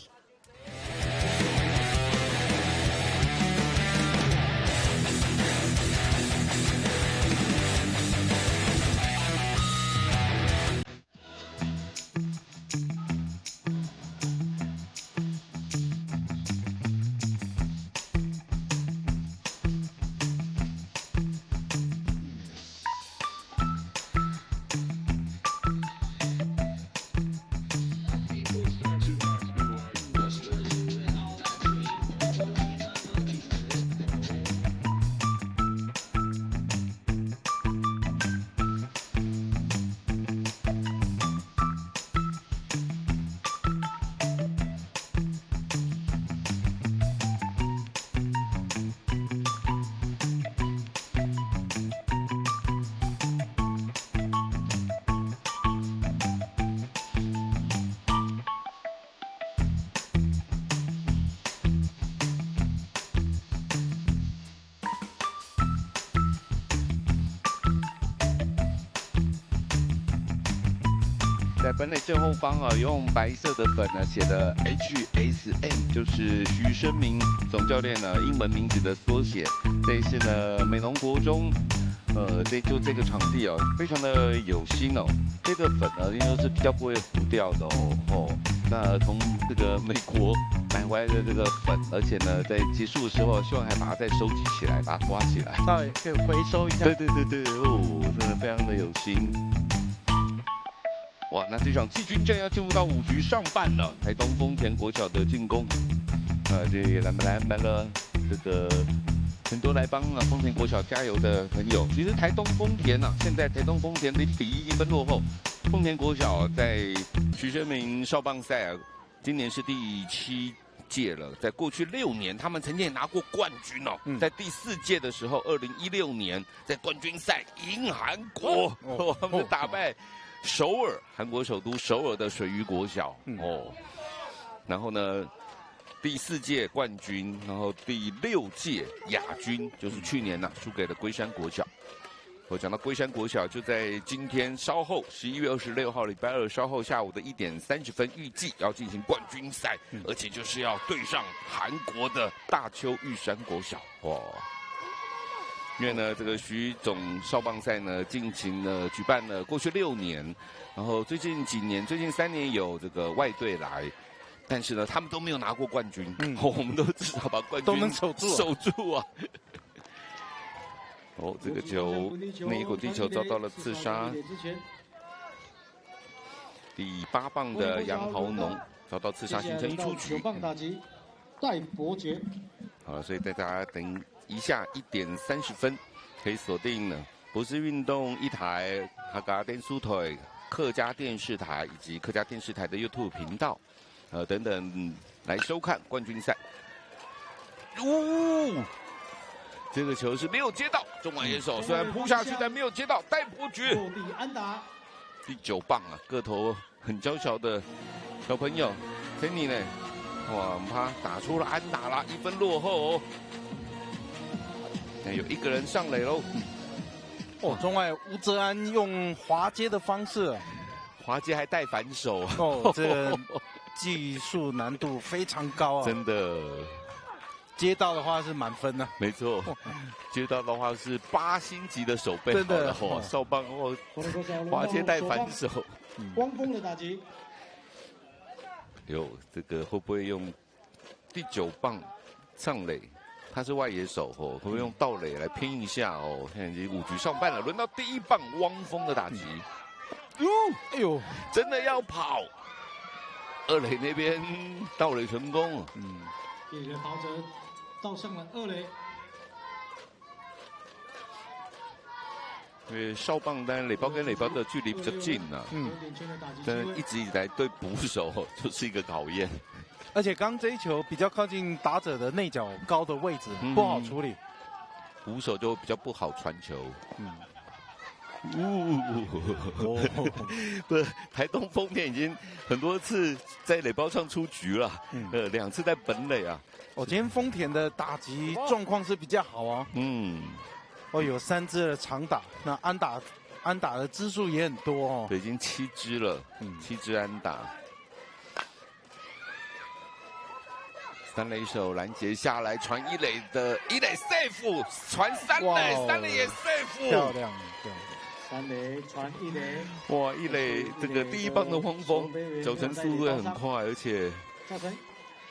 在本垒正后方啊，用白色的粉呢写的 HSM， 就是徐生明总教练呢英文名字的缩写。这一次呢，美浓国中，这个场地哦，非常的有心哦。这个粉呢，应该是比较不会糊掉的哦。那从这个美国买回来的这个粉，而且呢，在结束的时候，希望还把它再收集起来，把它刮起来，稍微可以回收一下。对，哦，真的非常的有心。哇，那这场季军战要进入到5局上半了。台东丰田国小的进攻，这也来了这个很多来帮丰田国小加油的朋友。其实台东丰田现在台东丰田0比1分落后。丰田国小在徐生明少棒赛今年是第7届了，在过去6年，他们曾经也拿过冠军哦。在第4届的时候，2016年在冠军赛赢韩国，他们打败首尔，韩国首都首尔的水鱼国小然后呢，第4届冠军，然后第6届亚军，就是去年输给了龟山国小。我讲到龟山国小，就在今天稍后11月26号礼拜2稍后下午的1点30分，预计要进行冠军赛，而且就是要对上韩国的大邱玉山国小哇。因为呢，这个徐总少棒赛呢举办了过去6年，然后最近3年有这个外队来，但是呢他们都没有拿过冠军，我们都至少把冠军都能守住啊。这个球内野滚地球遭到了刺杀。第8棒的杨豪农遭到刺杀，形成1出局。9棒打击戴伯爵。好，所以大家等一下1点30分可以锁定了博士运动1台、客家电视台、客家电视台以及客家电视台的 YouTube 频道，等等来收看冠军赛。这个球是没有接到，中外野手虽然扑下去，但没有接到戴伯爵。第9棒个头很娇小的小朋友 Kenny 呢，哇，他打出了安打啦，1分落后有1个人上垒喽。中外吴哲安用滑接的方式，滑接还带反手这个技术难度非常高啊，真的。接到的话是满分呢，没错，接到的话是8星级的手背，真的少棒滑接带反手，光锋的打击。有这个会不会用第9棒上垒？他是外野手哦，会不会用盗垒来拼一下哦？现在已经5局上半了，轮到第1棒汪峰的打击。哎呦，真的要跑！二垒那边盗垒成功。第一个跑者倒向了2垒。因为少棒当然垒包跟垒包的距离比较近呐，但是一直以来对捕手就是一个考验。而且刚这一球比较靠近打者的内角高的位置，不好处理，捕手就比较不好传球。不是，台东丰田已经很多次在垒包上出局了，2次在本垒啊。今天丰田的打击状况是比较好哦。有3支的长打，那安打的支数也很多哦。对，已经7支了，7支安打。3垒手拦截下来，传1垒的1垒 safe， 传3垒，3垒也 safe， 漂亮，对。3垒传1垒，哇！1垒这个第1棒的汪峰，脚程速度也很快，而且造成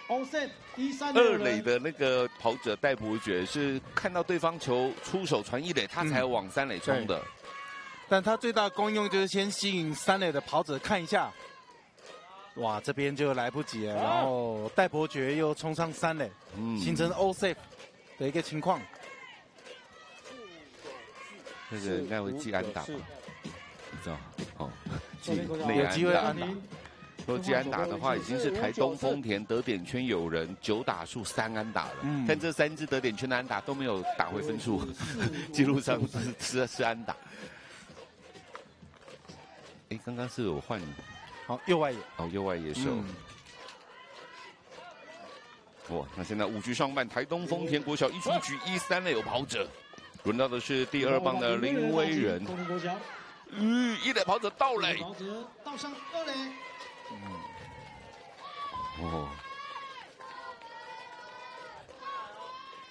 offset 2垒的那个跑者戴伯爵是看到对方球出手传1垒，他才往3垒冲的。但他最大的功用就是先吸引3垒的跑者看一下，哇，这边就来不及了，然后戴伯爵又冲上3垒，形成 all safe 的一个情况。那个应该会记安打吧？不知道哦，有机会安打。若记安打的话，已经是台东丰田得点圈有人9打数3安打了，但这3支得点圈的安打都没有打回分数，记录上是安打。哎，刚刚是有换，好右外野，右外野手。哇，那现在5局上半，台东丰田国小1出局1， 3垒有跑者。轮到的是第2棒的林威仁，1垒跑者盗垒，跑者倒上2垒，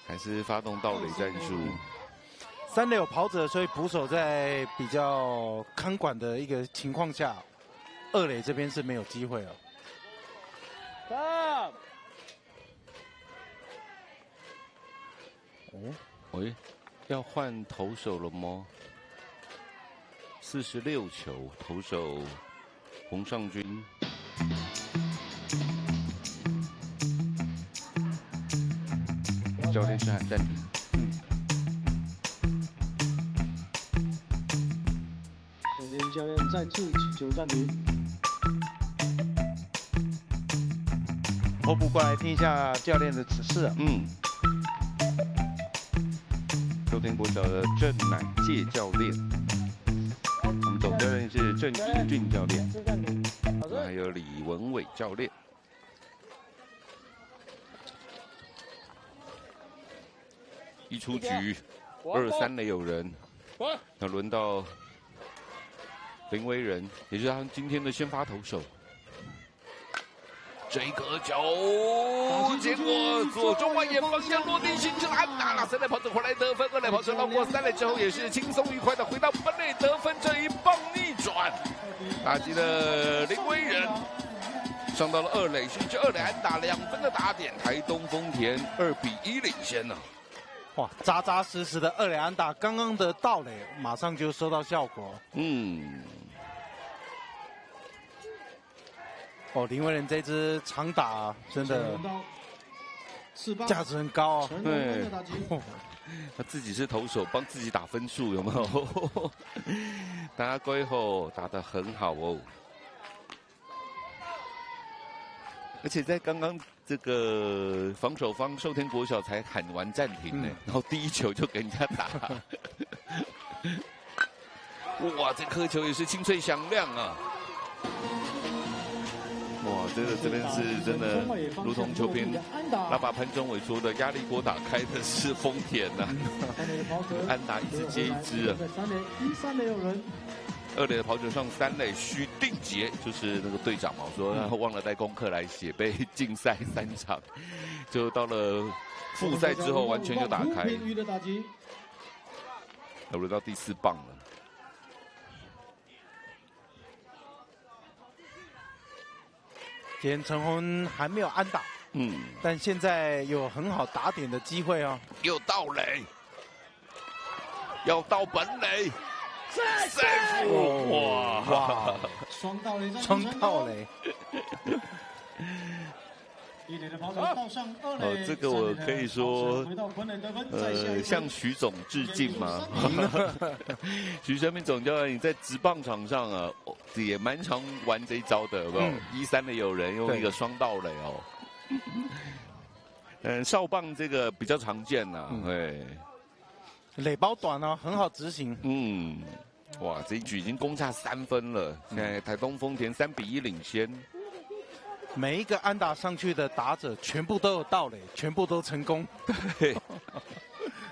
还是发动盗垒战术。3垒有跑者，所以捕手在比较看管的一个情况下，2垒这边是没有机会哦。喂。要换投手了吗？46球，投手洪尚君。教练是喊暂停。总监教练再次请求暂停。头部过来听一下教练的指示。秋天国小的郑乃介教练，我们总教练是郑英俊教练，还有李文伟教练。1出局，2、3垒有人，那轮到林威仁，也就是他们今天的先发投手。这个球，结果左中外野方向落地形成安打了。3垒跑者回来得分，2垒跑者绕过3垒之后也是轻松愉快的回到本垒得分，这一棒逆转，打击了林威仁，上到了2垒，甚至2垒安打2分的打点，台东丰田2比1领先了。哇，扎扎实实的2垒安打，刚刚的盗垒马上就收到效果。林威仁这支长打真的价值很高啊！对，他自己是投手，帮自己打分数，有没有？打归后打得很好哦，而且在刚刚这个防守方寿天国小才喊完暂停呢，然后第1球就给人家打，哇，这颗球也是清脆响亮啊！哇，这边是真的，如同球评那把潘宗伟说的，压力锅打开的是丰田呐，安打1支接1支啊。3垒有人，2垒的跑者上3垒，许定杰就是那个队长嘛，我说他忘了带功课来写，被禁赛3场，就到了复赛之后完全就打开。轮到第4棒了。今天陈宏恩还没有安打，但现在有很好打点的机会哦。又盗垒，要到本垒，safe！ 哇，双盗垒，双盗垒。一垒的跑者到上二垒，这个我可以说，向徐总致敬吗？徐生明总教练，你在职棒场上啊，也蛮常玩这一招的，有没有？13的有人用一个双盗垒哦。少棒这个比较常见呐，对。垒包短哦，很好执行。哇，这一局已经攻下3分了，现在台东丰田3-1领先。每一个安打上去的打者，全部都有盗垒，全部都成功。对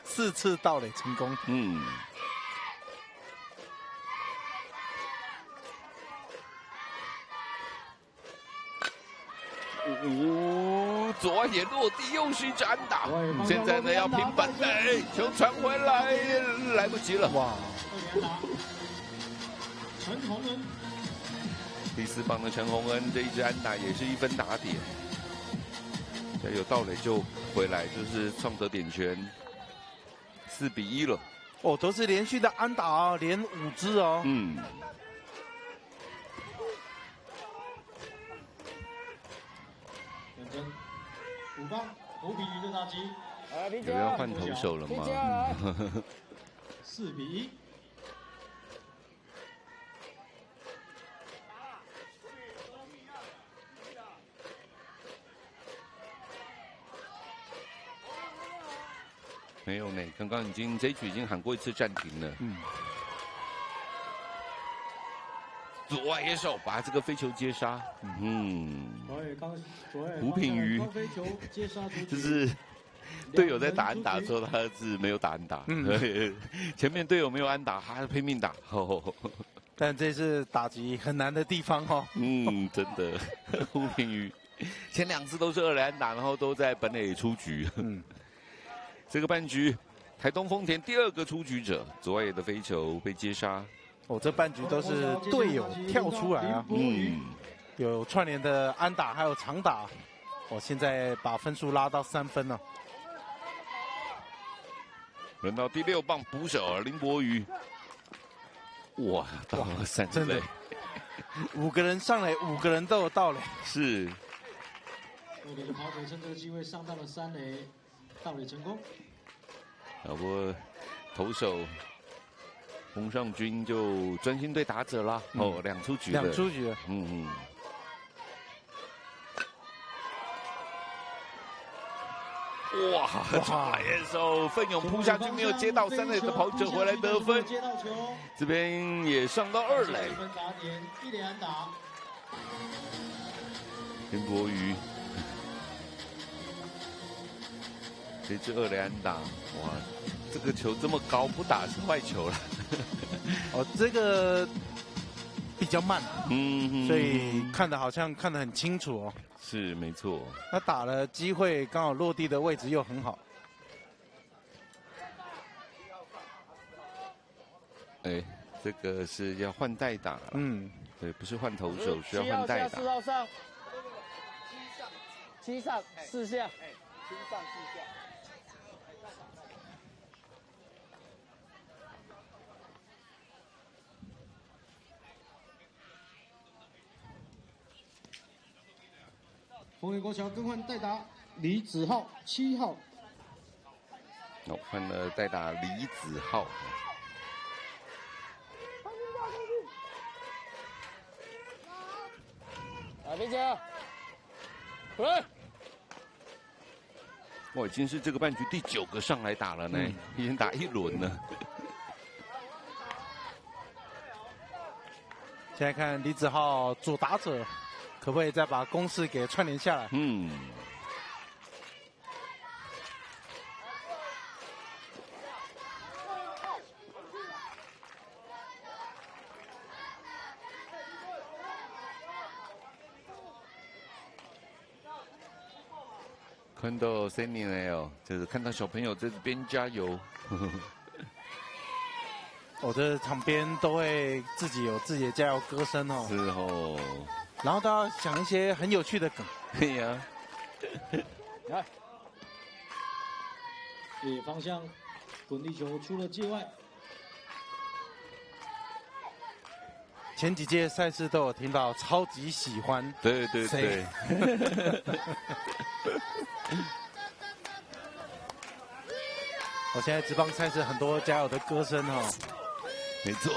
，4次盗垒成功。左外野落地，又是一支安打。现在呢要拼本垒，球传回来，来不及了。哇！陈宏恩。第4棒的陈宏恩这一支安打也是1分打点，只要有盗垒就回来，就是创得点权，4-1了。哦，都是连续的安打哦，连5支哦。认真，5棒胡品瑜的打击。有人要换投手了吗？4-1。没有呢，刚刚这一局已经喊过1次暂停了。左外野手把这个飞球接杀。胡品瑜，就是队友在打安打的时候，他是没有打安打。前面队友没有安打，他拼命打。但这是打击很难的地方哦。真的，胡品瑜前2次都是2垒安打，然后都在本垒出局。这个半局，台东丰田第2个出局者，左外野的飞球被接杀。哦，这半局都是队友跳出来啊。有串联的安打，还有长打。现在把分数拉到3分了。轮到第6棒捕手林柏瑜。哇，到了3垒，5个人上垒，5个人都有盗垒。是。队里的跑者趁这个机会上到了3垒。盗垒成功。不过投手洪尚军就专心对打者啦。2出局了。2出局了。哇！外野手奋勇扑下去，没有接到3垒的跑者回来得分。这边也上到2垒。1垒安打。林柏瑜。这支2垒安打，哇，这个球这么高，不打是坏球了。这个比较慢，所以看得好像看得很清楚哦。是，没错。他打了机会，刚好落地的位置又很好。这个是要换代打了。对，不是换投手，是要换代打。7号上，7上4下，7上4下。丰原国桥更换代打李子浩7号。换了代打李子浩。边家，回来。已经是这个半局第9个上来打了呢，已经打1轮了。现在看李子浩左打者，可不可以再把攻势给串联下来？看到Sunny了，就是看到小朋友在这边加油。这场边都会自己有自己的加油歌声哦。是哦。然后都要想一些很有趣的梗。对呀。来，野方向滚地球出了界外。前几届赛事都有听到，超级喜欢。对对对。我现在职棒赛事很多加油的歌声哦。没错。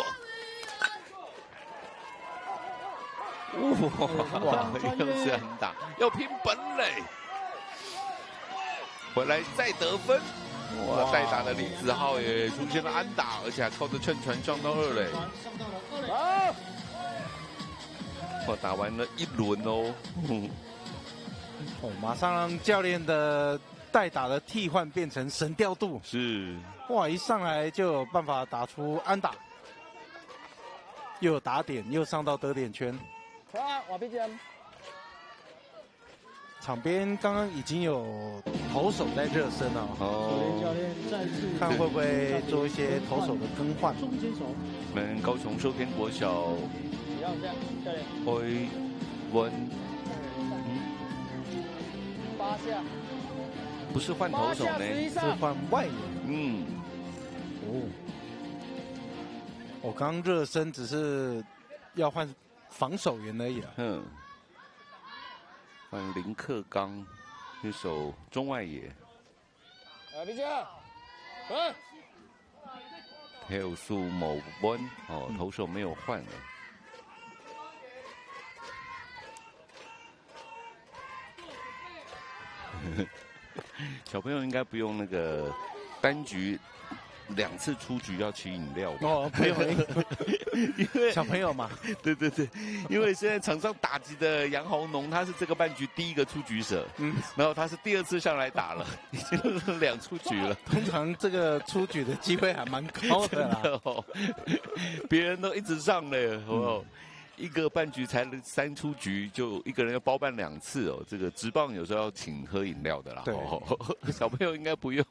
哇，又是安打，要拼本垒，回来再得分。哇，代打的李子浩也出现了安打，而且还靠着乘传上到2垒。哇，打完了1轮哦。哦，马上让教练的代打的替换变成神调度。是。哇，一上来就有办法打出安打，又有打点，又上到得点圈。场边刚刚已经有投手在热身了，看会不会做一些投手的更换。我们高雄寿天国小回文8下，不是换投手呢，是换外野。我刚热身只是要换防守员而已啊。换林克刚去守中外野。比较，还有苏某温哦，投手没有换了。小朋友应该不用那个单局2次出局要取饮料吧？哦，不用，因为小朋友嘛。对对对，因为现在场上打击的杨豪农，他是这个半局第1个出局者，然后他是第2次上来打了，已经2出局了。通常这个出局的机会还蛮高的啦。哦，别人都一直上了哦。1个半局才3出局，就1个人要包办2次哦。这个职棒有时候要请喝饮料的啦。对，小朋友应该不用。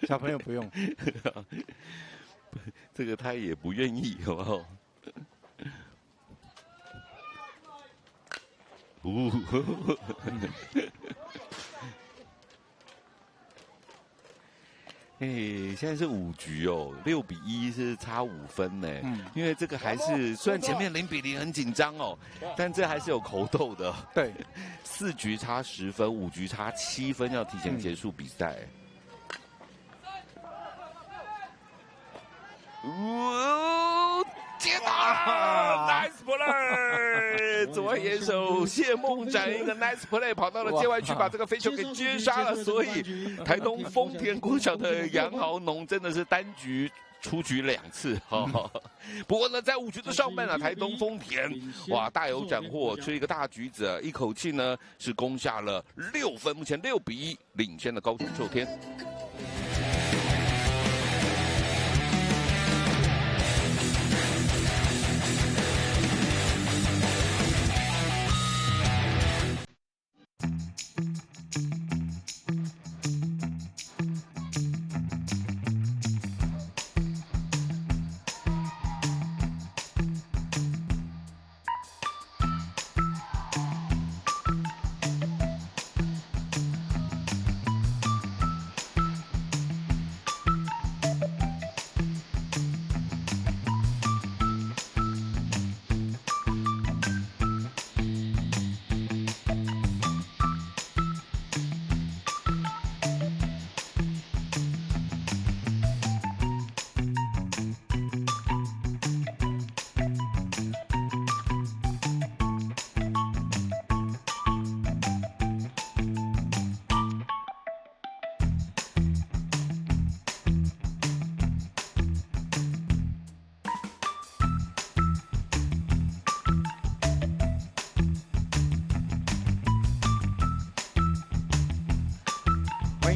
小朋友不用，这个他也不愿意，好不好？现在是5局哦，6比1是差5分呢。因为这个还是虽然前面0比0很紧张哦，但这还是有口斗的。对，4局差10分，5局差7分，要提前结束比赛。接打 ，nice play！ 左外野手谢梦展一个 nice play 跑到了界外去，把这个飞球给接杀了。所以台东丰田国小的杨豪农真的是单局出局2次。不过呢，在5局的上半台东丰田哇大有斩获，吹一个大橘子，一口气呢是攻下了6分，目前6比1领先的高雄寿天。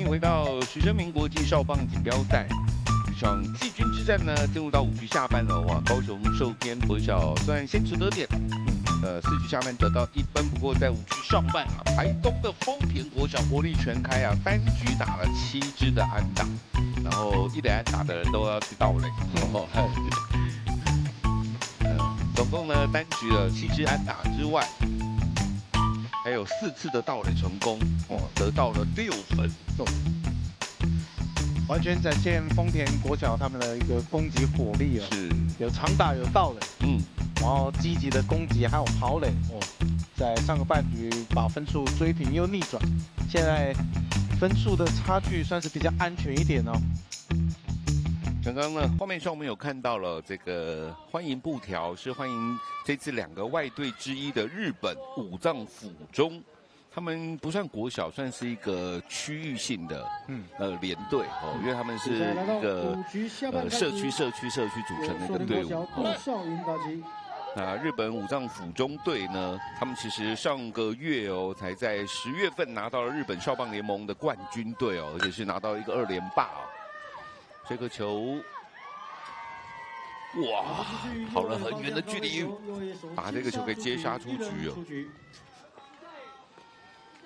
回到徐生明国际少棒锦标赛，这场季军之战呢，进入到5局下半了。哇，高雄寿天国小虽然先取得点，4局下半得到1分，不过在5局上半啊，台东的丰田国小火力全开啊，单局打了7支的安打，然后1垒安打的人都要去盗垒。总共呢单局了7支安打之外，还有4次的盗垒成功，得到了6分。完全展现丰田国小他们的一个攻击火力哦，是有长打有盗垒，然后积极的攻击还有跑垒哦，在上个半局把分数追平又逆转，现在分数的差距算是比较安全一点哦。刚刚呢，画面上我们有看到了这个欢迎布条，是欢迎这次2个外队之一的日本武藏附中。他们不算国小，算是一个区域性的连队哦，因为他们是一个社区组成的一个队伍。那日本武藏附中队呢，他们其实上个月哦，才在10月份拿到了日本少棒联盟的冠军队哦，而且是拿到一个2连霸哦。这个球，哇，跑了很远的距离，把这个球给接杀出局哦。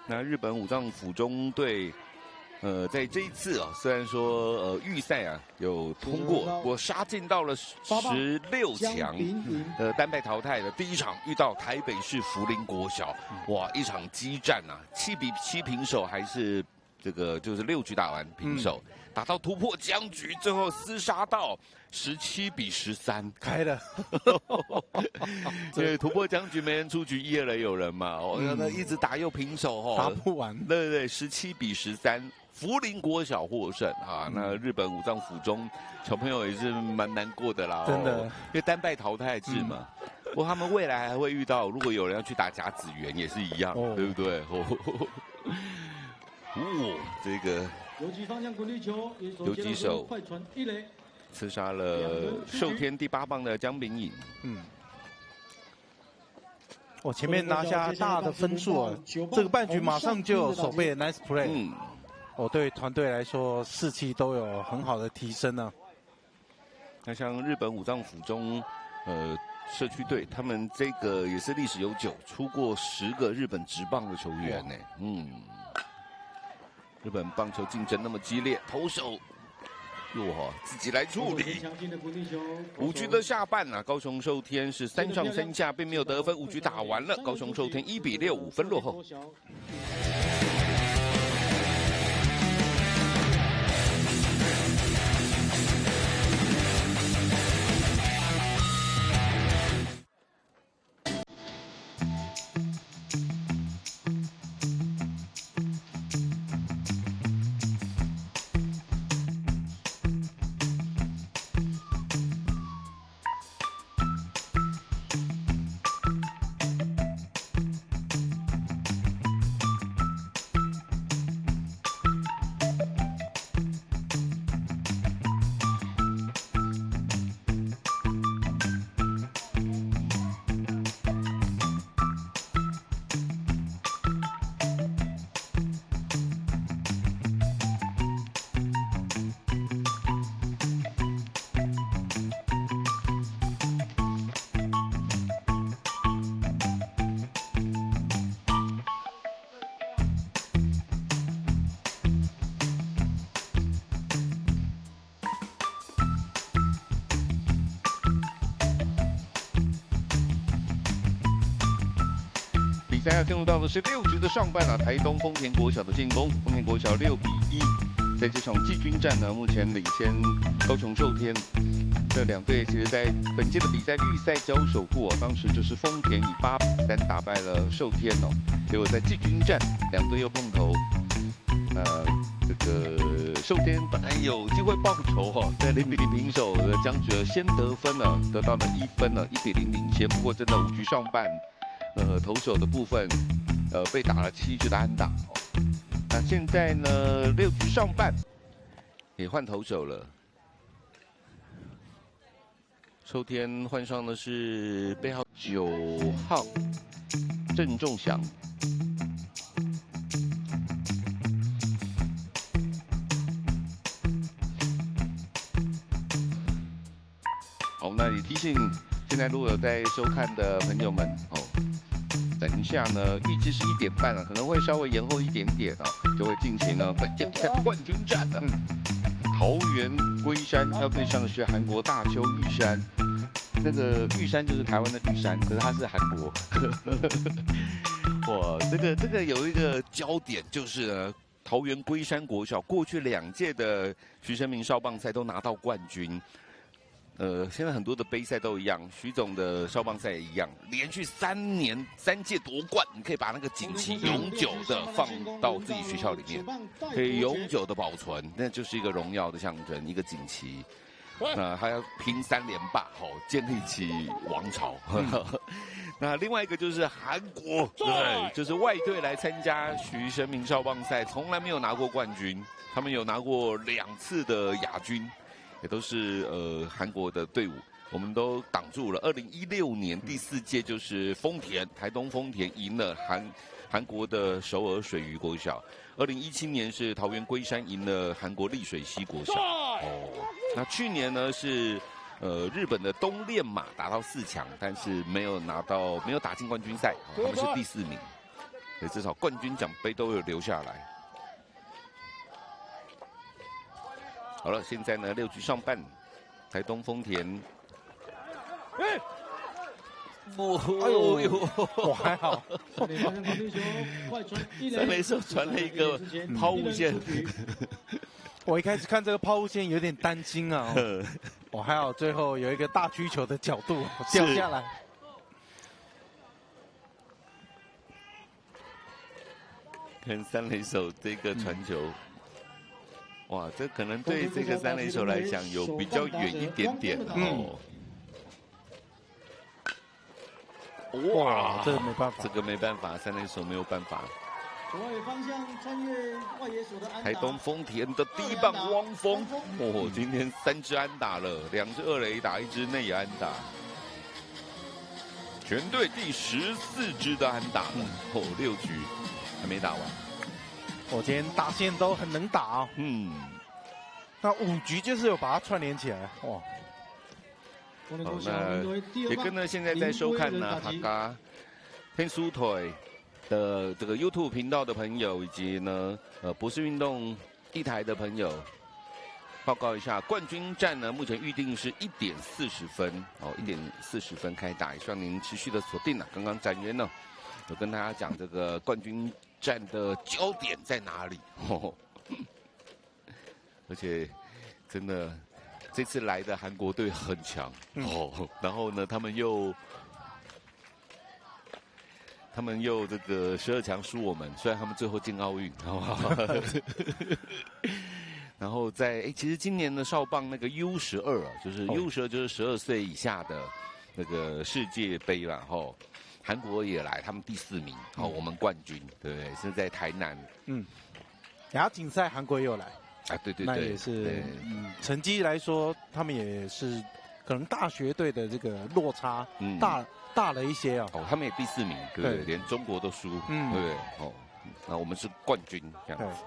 那日本武藏附中队，在这一次啊，虽然说预赛啊有通过，不过杀进到了16强，单败淘汰的第一场遇到台北市福林国小，哇，一场激战啊，7-7平手，还是这个就是6局打完平手，打到突破僵局，最后厮杀到17-13，开了。对，突破僵局没人出局，1、2垒有人嘛，那一直打又平手哦，打不完。对，17-13，福林国小获胜啊。那日本武藏附中小朋友也是蛮难过的啦，真的，因为单败淘汰制嘛。不过他们未来还会遇到，如果有人要去打甲子园也是一样，对不对？这个游击手刺杀了寿天第8棒的江秉颖。前面拿下大的分数啊，这个半局马上就有守备的 nice play。对团队来说士气都有很好的提升呢。那像日本武藏附中社区队，他们这个也是历史悠久，出过10个日本职棒的球员呢。日本棒球竞争那么激烈，投手自己来处理。5局的下半啊，高雄寿天是3上3下，并没有得分。5局打完了，高雄寿天1-6，5分落后。现在进入到的是6局的上半啊，台东丰田国小的进攻，丰田国小6-1，在这场季军战呢，目前领先高雄寿天。这2队其实在本届的比赛预赛交手过，当时就是丰田以8-3打败了寿天哦。结果在季军战2队又碰头，这个寿天本来有机会报仇在0-0平手的僵局先得分了，得到了1分了，1-0领先。不过真的5局上半。投手的部分，被打了7局的安打。那现在呢，6局上半也换投手了。寿天换上的是背号9号郑仲祥。好，那也提醒现在如果有在收看的朋友们等一下呢，预计是1点半可能会稍微延后一点点就会进行本届比赛冠军战了。桃园龟山要对上的是韩国大邱玉山，那个玉山就是台湾的玉山，可是它是韩国。哇，这个有一个焦点就是呢，桃园龟山国小过去2届的徐生明少棒赛都拿到冠军。现在很多的杯赛都一样，徐总的少棒赛也一样，连续3届夺冠，你可以把那个锦旗永久的放到自己学校里面，可以永久的保存，那就是一个荣耀的象征，一个锦旗。那还要拼3连霸，建立起王朝。那另外一个就是韩国，对，就是外队来参加徐生明少棒赛，从来没有拿过冠军，他们有拿过2次的亚军。也都是韩国的队伍，我们都挡住了。2016年第4届就是台东丰田赢了韩国的首尔水鱼国小，2017年是桃园龟山赢了韩国丽水溪国小。那去年呢是日本的东练马打到4强，但是没有打进冠军赛，他们是第4名，所以至少冠军奖杯都有留下来。好了，现在呢6局上半，台东丰田，哎呦，我还好，三垒手传了一个抛物线，我一开始看这个抛物线有点担心啊，我还好，最后有一个大曲球的角度掉下来。看三垒手这个传球。哇，这可能对这个三垒手来讲有比较远一点点哦。哇，这个没办法，这个没办法，三垒手没有办法。左外方向穿越外野手的安打。台东丰田的第一棒汪峰，今天3支安打了，2支二垒打，1支内野安打，全队第14支的安打了。6局还没打完。我今天打线都很能打哦。那5局就是有把它串联起来，哇。好，那也跟呢现在在收看呢哈嘎天书腿的这个 YouTube 频道的朋友，以及呢博士运动1台的朋友，报告一下，冠军战呢目前预定是1点40分，1点40分开打，也希望您持续的锁定了。刚刚展元呢有跟大家讲这个冠军战的焦点在哪里，而且真的这次来的韩国队很强然后呢他们又这个12强输我们，虽然他们最后进奥运，然后其实今年的少棒那个 U12就是 U12就是12岁以下的那个世界杯啦，韩国也来，他们第4名，我们冠军，对不对？是在台南。亚锦赛韩国也有来啊，对，那也是，成绩来说，他们也是可能大学队的这个落差大了一些啊。他们也第4名，对不对？连中国都输，对不对？那我们是冠军这样子。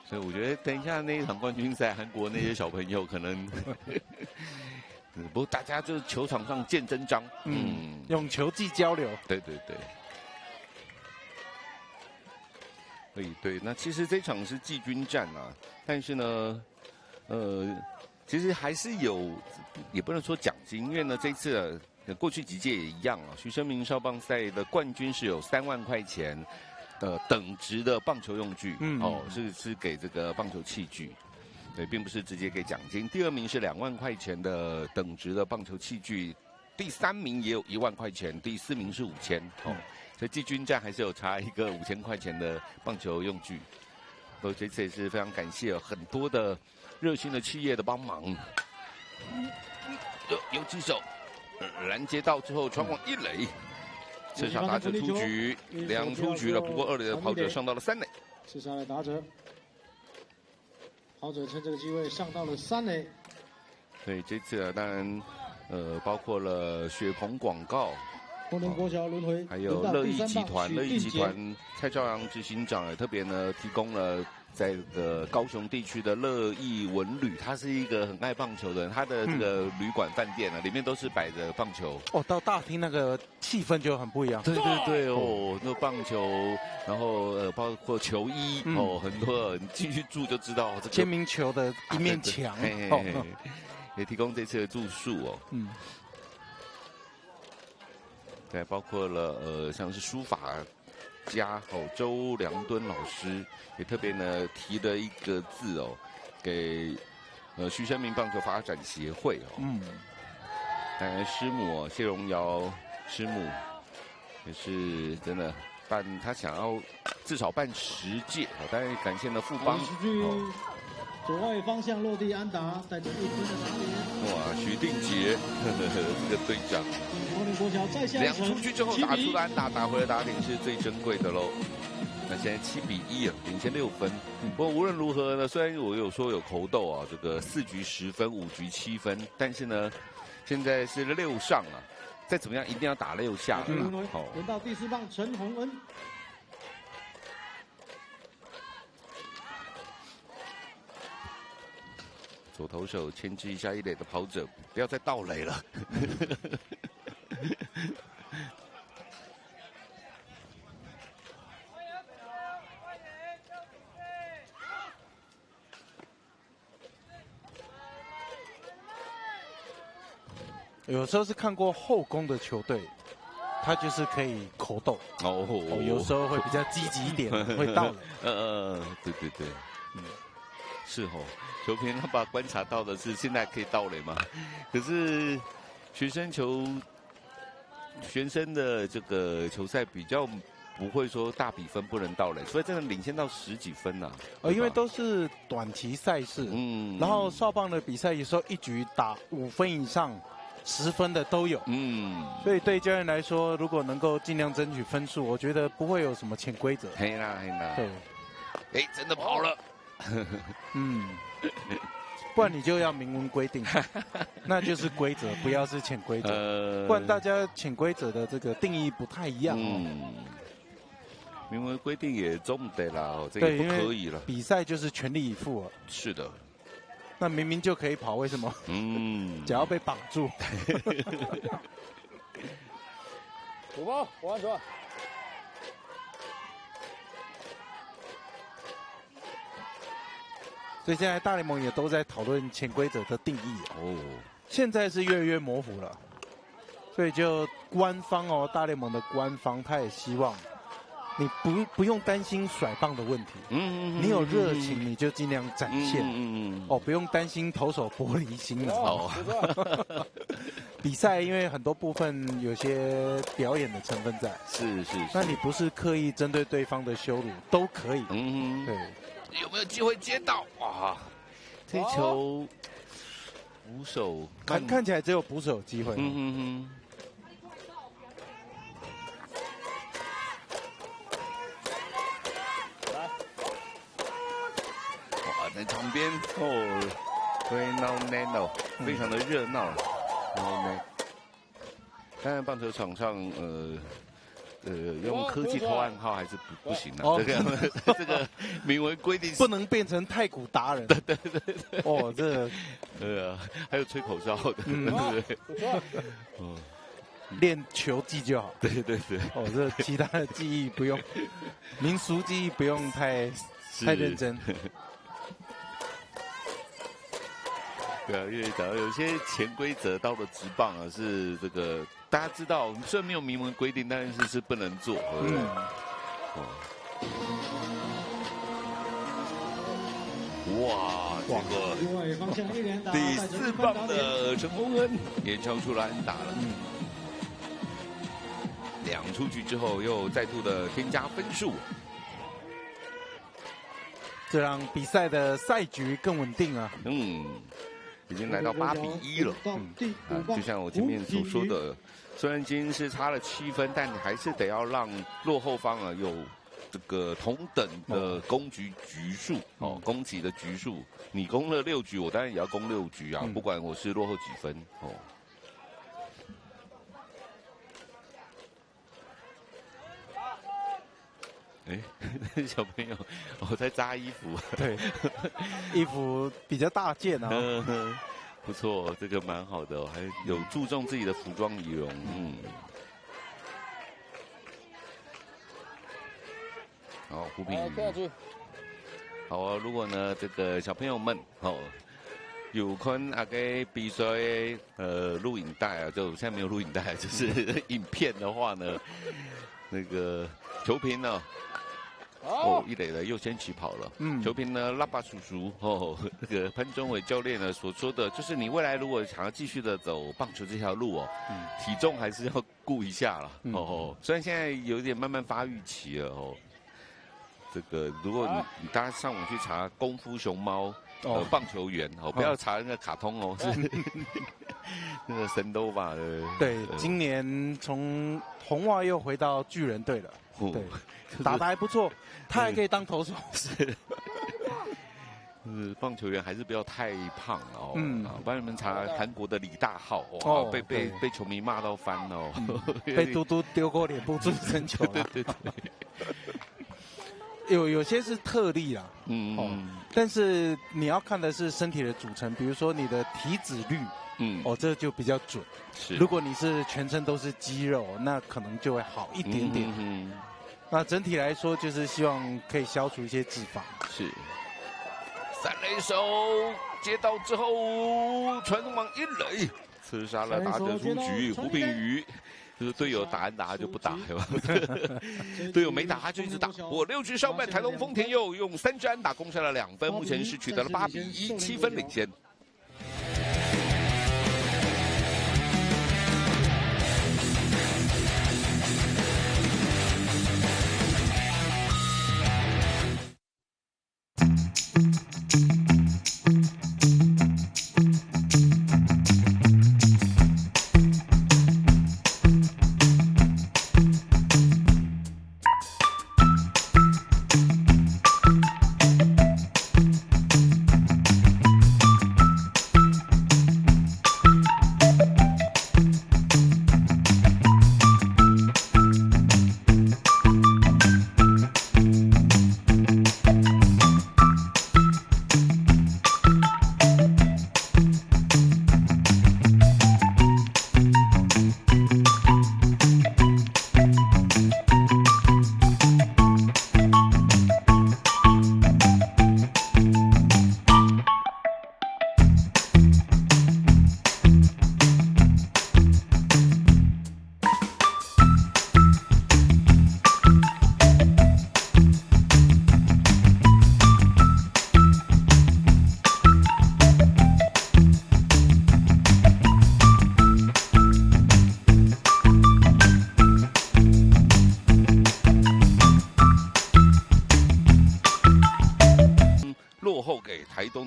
所以我觉得等一下那一场冠军赛，韩国那些小朋友可能。不过大家就是球场上见真章，用球技交流。对。对，那其实这场是季军战啊，但是呢，其实还是有，也不能说奖金，因为呢这一次过去几届也一样啊，徐生明少棒赛的冠军是有3万块钱的等值的棒球用具，是给这个棒球器具。对，并不是直接给奖金。第2名是2万块钱的等值的棒球器具，第3名也有1万块钱，第4名是5000。所以季军战还是有差一个5000块钱的棒球用具。这次也是非常感谢很多的热心的企业的帮忙。游击手拦截到之后传往1垒，刺杀打者出局，2出局了，不过2垒的跑者上到了3垒。刺杀了打者。跑者趁这个机会上到了3垒。对，这次当然，包括了雪鹏广告，丰田国小轮回，还有乐意集团蔡兆阳执行长也特别呢提供了在这个高雄地区的乐意文旅，他是一个很爱棒球的人，他的这个旅馆饭店呢里面都是摆着棒球。到大厅那个气氛就很不一样。对那个棒球，然后包括球衣很多你进去住就知道这个签名球的一面墙，也提供这次的住宿对，包括了像是书法家周良敦老师也特别呢提了一个字哦，给徐生明棒球发展协会哦。当然师母谢荣瑶师母也是真的他想要至少办10届，当然感谢了富邦。左外方向落地安打，带着1分的打点。哇，徐定杰这个队长。2出去之后打出的安打，打回的打点是最珍贵的喽。那现在7-1啊，领先6分。不过无论如何呢，虽然我有说有口斗啊，这个4局10分，5局7分，但是呢，现在是6上啊，再怎么样一定要打6下了。轮到第4棒陈宏恩。左投手牵制一下一垒的跑者，不要再盗垒了。有时候是看过后攻的球队，他就是可以口斗有时候会比较积极一点，会盗垒。对对对，是哦。球评他把观察到的是现在可以盗垒吗？可是学生的这个球赛比较不会说大比分不能盗垒，所以真的领先到10几分呐。因为都是短期赛事，然后少棒的比赛有时候一局打5分以上、10分的都有，所以对教练来说，如果能够尽量争取分数，我觉得不会有什么潜规则。黑啦，对，真的跑了。不然你就要明文规定，那就是规则，不要是潜规则。不然大家潜规则的这个定义不太一样。明文规定也中得啦，这个不可以了。比赛就是全力以赴。是的。那明明就可以跑，为什么？脚要被绑住。5包，我按左。所以现在大联盟也都在讨论潜规则的定义现在是越来越模糊了，所以就官方大联盟的官方他也希望你不用担心甩棒的问题，你有热情你就尽量展现，不用担心投手玻璃心了比赛因为很多部分有些表演的成分在，是，那你不是刻意针对对方的羞辱都可以，对。有没有机会接到？哇，这球捕手看起来只有捕手有机会。哇，在场边对闹，非常的热闹。然后呢，当然棒球场上用科技投暗号还是不行的，这个明文规定不能变成太鼓达人。对，这还有吹口哨的，对不对？练球技就好。对。这其他的技艺不用，民俗技艺不用太认真。对啊，因为有些潜规则到了职棒啊，是这个大家知道，虽然没有明文规定，但是不能做，对不对？哇，结果第4棒的陈宏恩也敲出了安打了。2出局之后，又再度的添加分数，这让比赛的赛局更稳定啊。已经来到8-1了。就像我前面所说的，虽然今天是差了7分，但你还是得要让落后方啊有这个同等的攻局数攻击的局数。你攻了6局，我当然也要攻6局啊，不管我是落后几分小朋友，我在扎衣服。对，衣服比较大件啊。不错，这个蛮好的，还有注重自己的服装仪容。好，胡平。好啊，如果呢这个小朋友们有看那个比赛录影带啊，就现在没有录影带，就是影片的话呢，那个球评呢？哦，一垒的又先起跑了。球评呢，拉巴叔叔那个潘忠伟教练呢所说的，就是你未来如果想要继续的走棒球这条路哦，体重还是要顾一下了。虽然现在有点慢慢发育期了哦。这个如果你大家上网去查功夫熊猫棒球员不要查那个卡通哦，是那个神兜吧？对，今年从红袜又回到巨人队了。对，打得还不错，他还可以当投手。是，棒球员还是不要太胖哦。帮你们查韩国的李大浩，哇，被球迷骂到翻哦，被嘟嘟丢过脸部助身球了。对。有些是特例啦，但是你要看的是身体的组成，比如说你的体脂率，这就比较准。是，如果你是全身都是肌肉，那可能就会好一点点。那整体来说，就是希望可以消除一些脂肪。是，三垒手接到之后，传往一垒，刺杀了打者出局，胡炳宇。就是队友打安打就不打，对吧？队友没打他就一直打。我6局上半，台东丰田又用3支安打攻下了2分，目前是取得了8比1， 7分领先。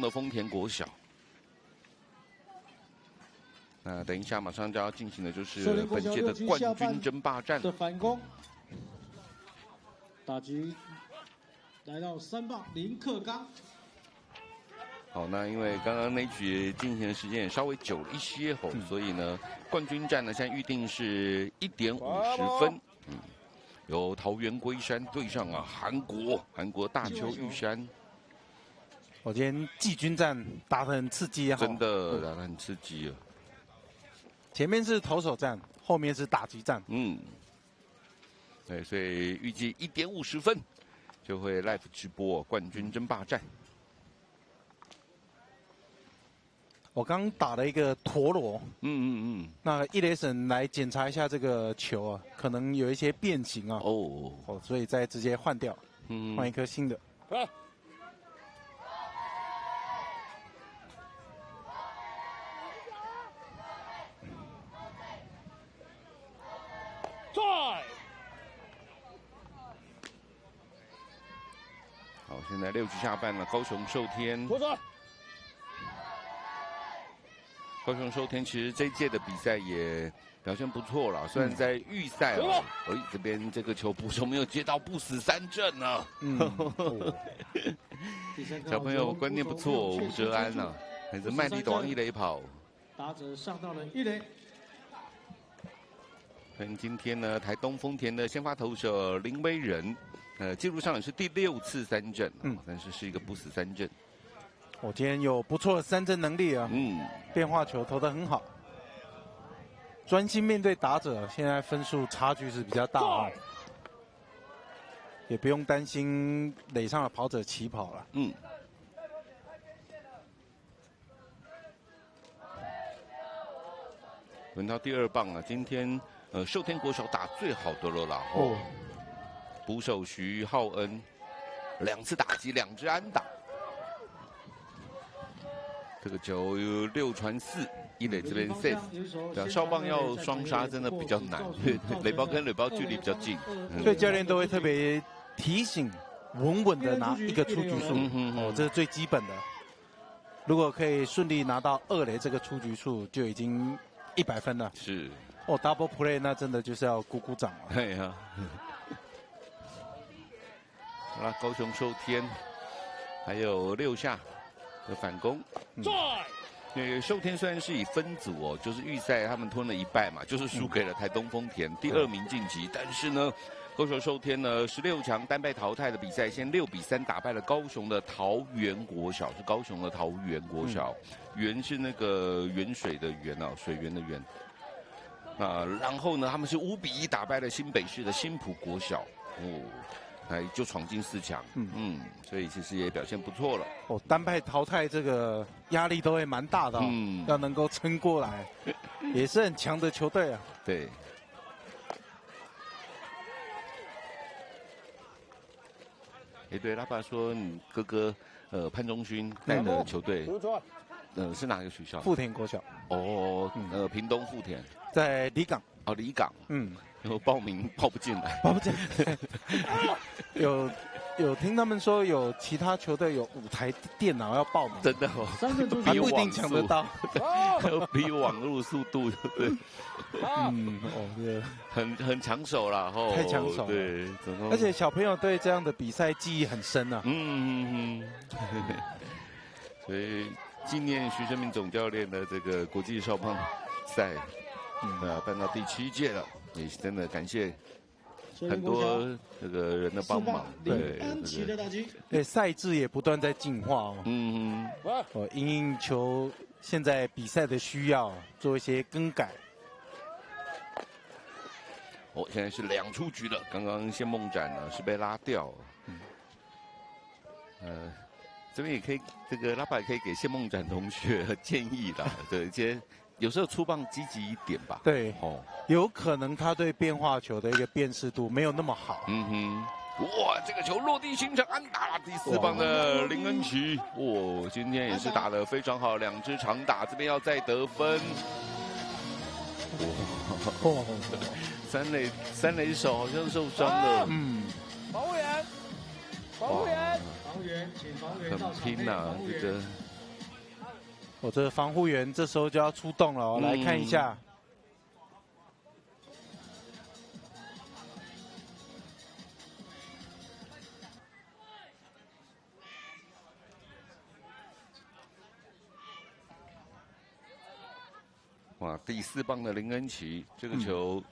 丰田国小。那等一下，马上就要进行的就是本届的冠军争霸战的反攻。打局来到3棒林克刚。好，那因为刚刚那局进行的时间也稍微久了一些吼，所以呢，冠军战呢现在预定是1点50分。由桃园龟山对上韩国大邱玉山。我今天季军战打得很刺激啊！真的打得很刺激啊！前面是投手战，后面是打击战。对，所以预计1点50分就会 live 直播冠军争霸战。我刚打了一个陀螺，那一垒审来检查一下这个球啊，可能有一些变形啊，所以再直接换掉，换一颗新的。好，现在6局下半了，高雄寿天。高雄寿天其实这一届的比赛也表现不错了，虽然在预赛这边这个球捕手没有接到不死3振呢。小朋友观念不错，吴哲安啊，还是卖力的往一垒跑。打者上到了一垒。跟今天呢，台东丰田的先发投手林威仁，记录上也是第6次3振，但是是一个不死3振。我今天有不错的3振能力啊，变化球投得很好，专心面对打者，现在分数差距是比较大啊，也不用担心垒上的跑者起跑了。轮到第2棒啊，今天寿天国小打最好的了啦。捕手徐浩恩2次打击，2支安打。这个球有6传4，一垒这边 safe。对啊，少棒要双杀真的比较难，因为垒包跟垒包距离比较近，所以教练都会特别提醒，稳稳的拿一个出局数，哦，这是最基本的。如果可以顺利拿到2垒这个出局数，就已经100分了。是。哦 ，double play 那真的就是要鼓鼓掌了。对呀。好了，高雄寿天还有6下的反攻。寿天虽然是以分组哦，就是预赛他们吞了1败嘛，就是输给了台东丰田，第2名晋级。但是呢，高雄寿天呢16强单败淘汰的比赛，先6比3打败了高雄的桃园国小，是高雄的桃园国小，园是那个源水的源啊，水源的源。然后呢，他们是5比1打败了新北市的新埔国小，就闯进4强，所以其实也表现不错了。哦，单败淘汰这个压力都会蛮大的，要能够撑过来，也是很强的球队啊。对。对，拉爸说你哥哥潘忠勋带的球队，是哪个学校？富田国小。哦，屏东富田，在离港。哦，离港。然后报名报不进来，报不进来。有听他们说有其他球队有5台电脑要报名，真的哦，还不一定抢得到，比网络速度对，很抢手啦，太抢手了，对，而且小朋友对这样的比赛记忆很深啊，所以纪念徐生明总教练的这个国际少棒赛，办到第7届了，也真的感谢很多这个人的帮忙，对，赛制也不断在进化哦，因应球现在比赛的需要，做一些更改。现在是2出局了，刚刚谢梦展呢是被拉掉，这边也可以，这个拉爸也可以给谢梦展同学建议啦，对一些。有时候出棒积极一点吧。对，有可能他对变化球的一个辨识度没有那么好。哇，这个球落地形成安打，第4棒的林恩琪，今天也是打得非常好，2支长打，这边要再得分。三垒手好像受伤了。防护员，请防护员到场。很拼啊，这个。这个防护员这时候就要出动了，来看一下。哇，第4棒的林恩琪，这个球，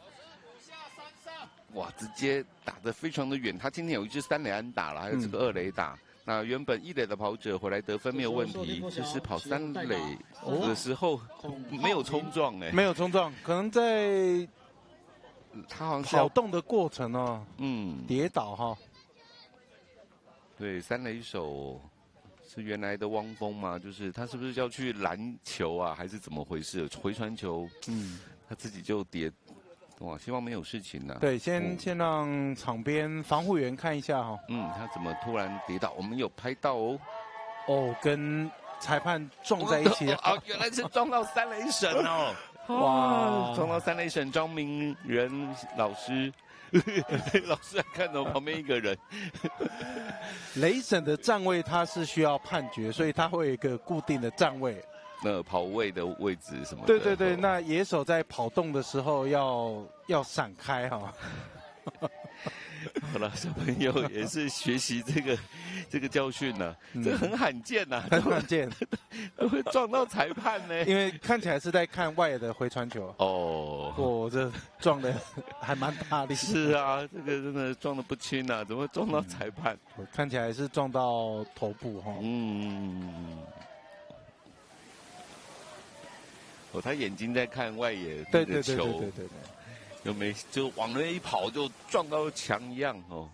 直接打得非常的远。他今天有1支3垒安打了，还有这个2垒打。那原本1垒的跑者回来得分没有问题，就是跑3垒的时候没有冲撞没有冲撞，可能在他好像跑动的过程哦，跌倒哈。对，3垒手是原来的汪峰吗？就是他是不是要去拦球啊，还是怎么回事？回传球，他自己就跌。希望没有事情呢。对，先让场边防护员看一下哈。他怎么突然跌倒？我们有拍到哦。跟裁判撞在一起了。原来是撞到3垒审哦。哇，撞到3垒审张明仁老师，老师还看到旁边一个人。垒审的站位他是需要判决，所以他会有一个固定的站位。跑位的位置什么的。对，那野手在跑动的时候要闪开哈。好了，小朋友也是学习这个教训呢，这很罕见呐，很罕见，会撞到裁判呢。因为看起来是在看外野的回传球。这撞的还蛮大力。是啊，这个真的撞得不轻啊，怎么会撞到裁判？看起来是撞到头部哈。他眼睛在看外野的球，对，有没就往那一跑就撞到墙一样哦。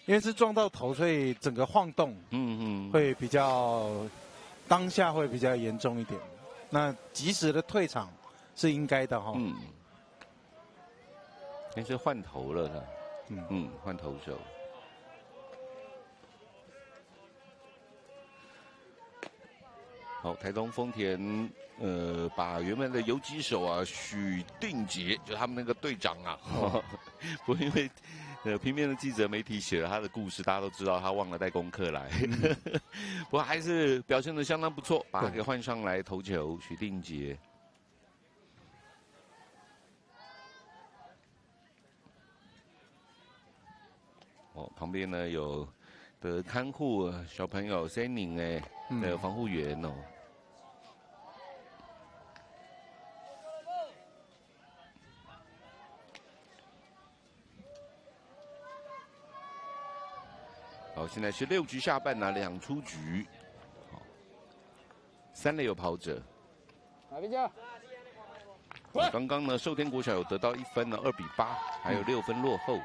因为是撞到头，所以整个晃动，会比较当下会比较严重一点。那及时的退场是应该的哈。应该是换头了换投手。好，台东丰田把原本的游击手啊许定杰，就他们那个队长啊，不过因为平面的记者媒体写了他的故事，大家都知道他忘了带功课来，不过还是表现得相当不错，把他给换上来投球，许定杰。哦，旁边呢有的看护小朋友 Senning 的防护员哦。好，现在是6局下半2出局，好，3垒有跑者。刚刚呢，寿天国小有得到1分呢，2比8，还有6分落后。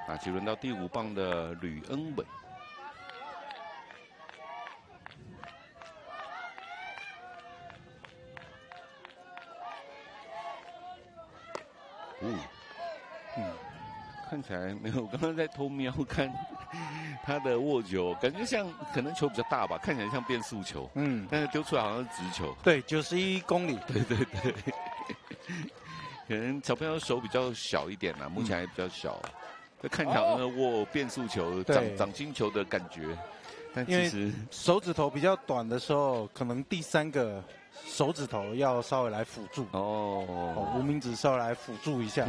打击轮到第5棒的吕恩伟。看起来没有，我刚刚在偷瞄看他的握球，感觉像可能球比较大吧，看起来像变速球，但是丢出来好像是直球。对，91公里。对对对，可能小朋友手比较小一点啦，目前还比较小，看起来好像握变速球、掌心球的感觉。但其实手指头比较短的时候，可能第3个手指头要稍微来辅助。无名指稍微来辅助一下。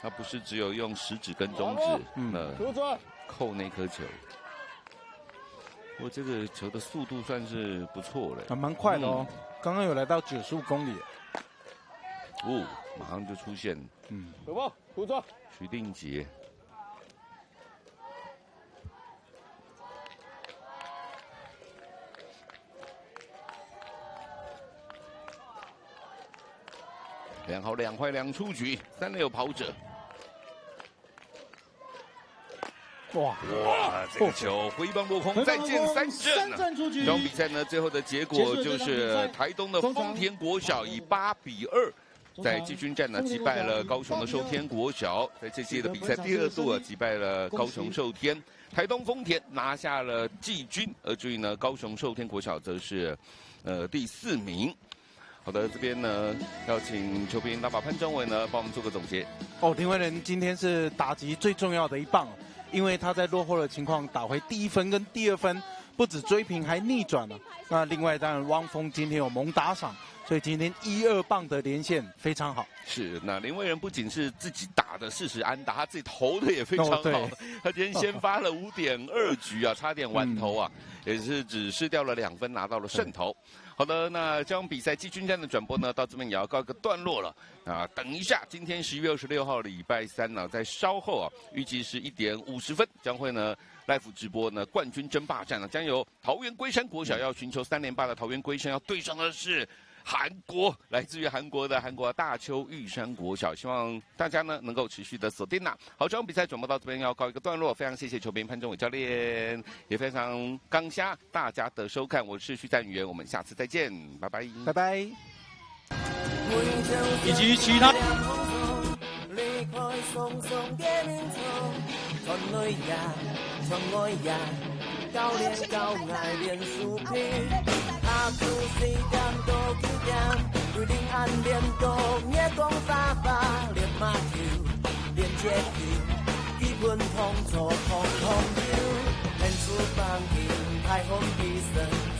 他不是只有用食指跟中指，扣那颗球。不过这个球的速度算是不错了，蛮快的哦。刚刚有来到95公里。马上就出现。徐定杰。2好2坏2出局，3垒有跑者。哇！这个球挥棒落空，再见3振。这场比赛呢，最后的结果就是台东的丰田国小以8比2，在季军战呢击败了高雄的寿天国小，在这届的比赛第2度击败了高雄寿天，台东丰田拿下了季军，而至于呢高雄寿天国小则是第4名。好的，这边呢要请球评大把潘忠伟呢帮我们做个总结。林威仁今天是打击最重要的一棒，因为他在落后的情况打回第1分跟第2分，不止追平还逆转了。那另外当然汪峰今天有猛打赏，所以今天1、2棒的连线非常好。是，那林威仁不仅是自己打的40安打，他自己投的也非常好。他今天先发了5.2局啊，差点完投啊，也是只失掉了2分，拿到了胜投。好的，那这场比赛季军战的转播呢，到这边也要告一个段落了啊。等一下，今天11月26号礼拜3呢，在稍后啊，预计是1点50分将会呢 live 直播呢冠军争霸战呢，将由桃园龟山国小要寻求3连霸的桃园龟山要对上的是韩国，来自于韩国大邱玉山国小，希望大家呢能够持续的锁定呐。好，这场比赛转播到这边要告一个段落，非常谢谢球评潘忠伟教练，也非常感谢大家的收看，我是徐赞元，我们下次再见，拜拜，拜拜。以及其他。教练教爱练输拼，下次4点到9点，对林安练功，夜光沙发练马球，练接球，基本通做通球，练出放球，太风比胜，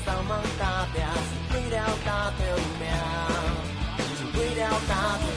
上网打拼，是为了打到命，是为了打到。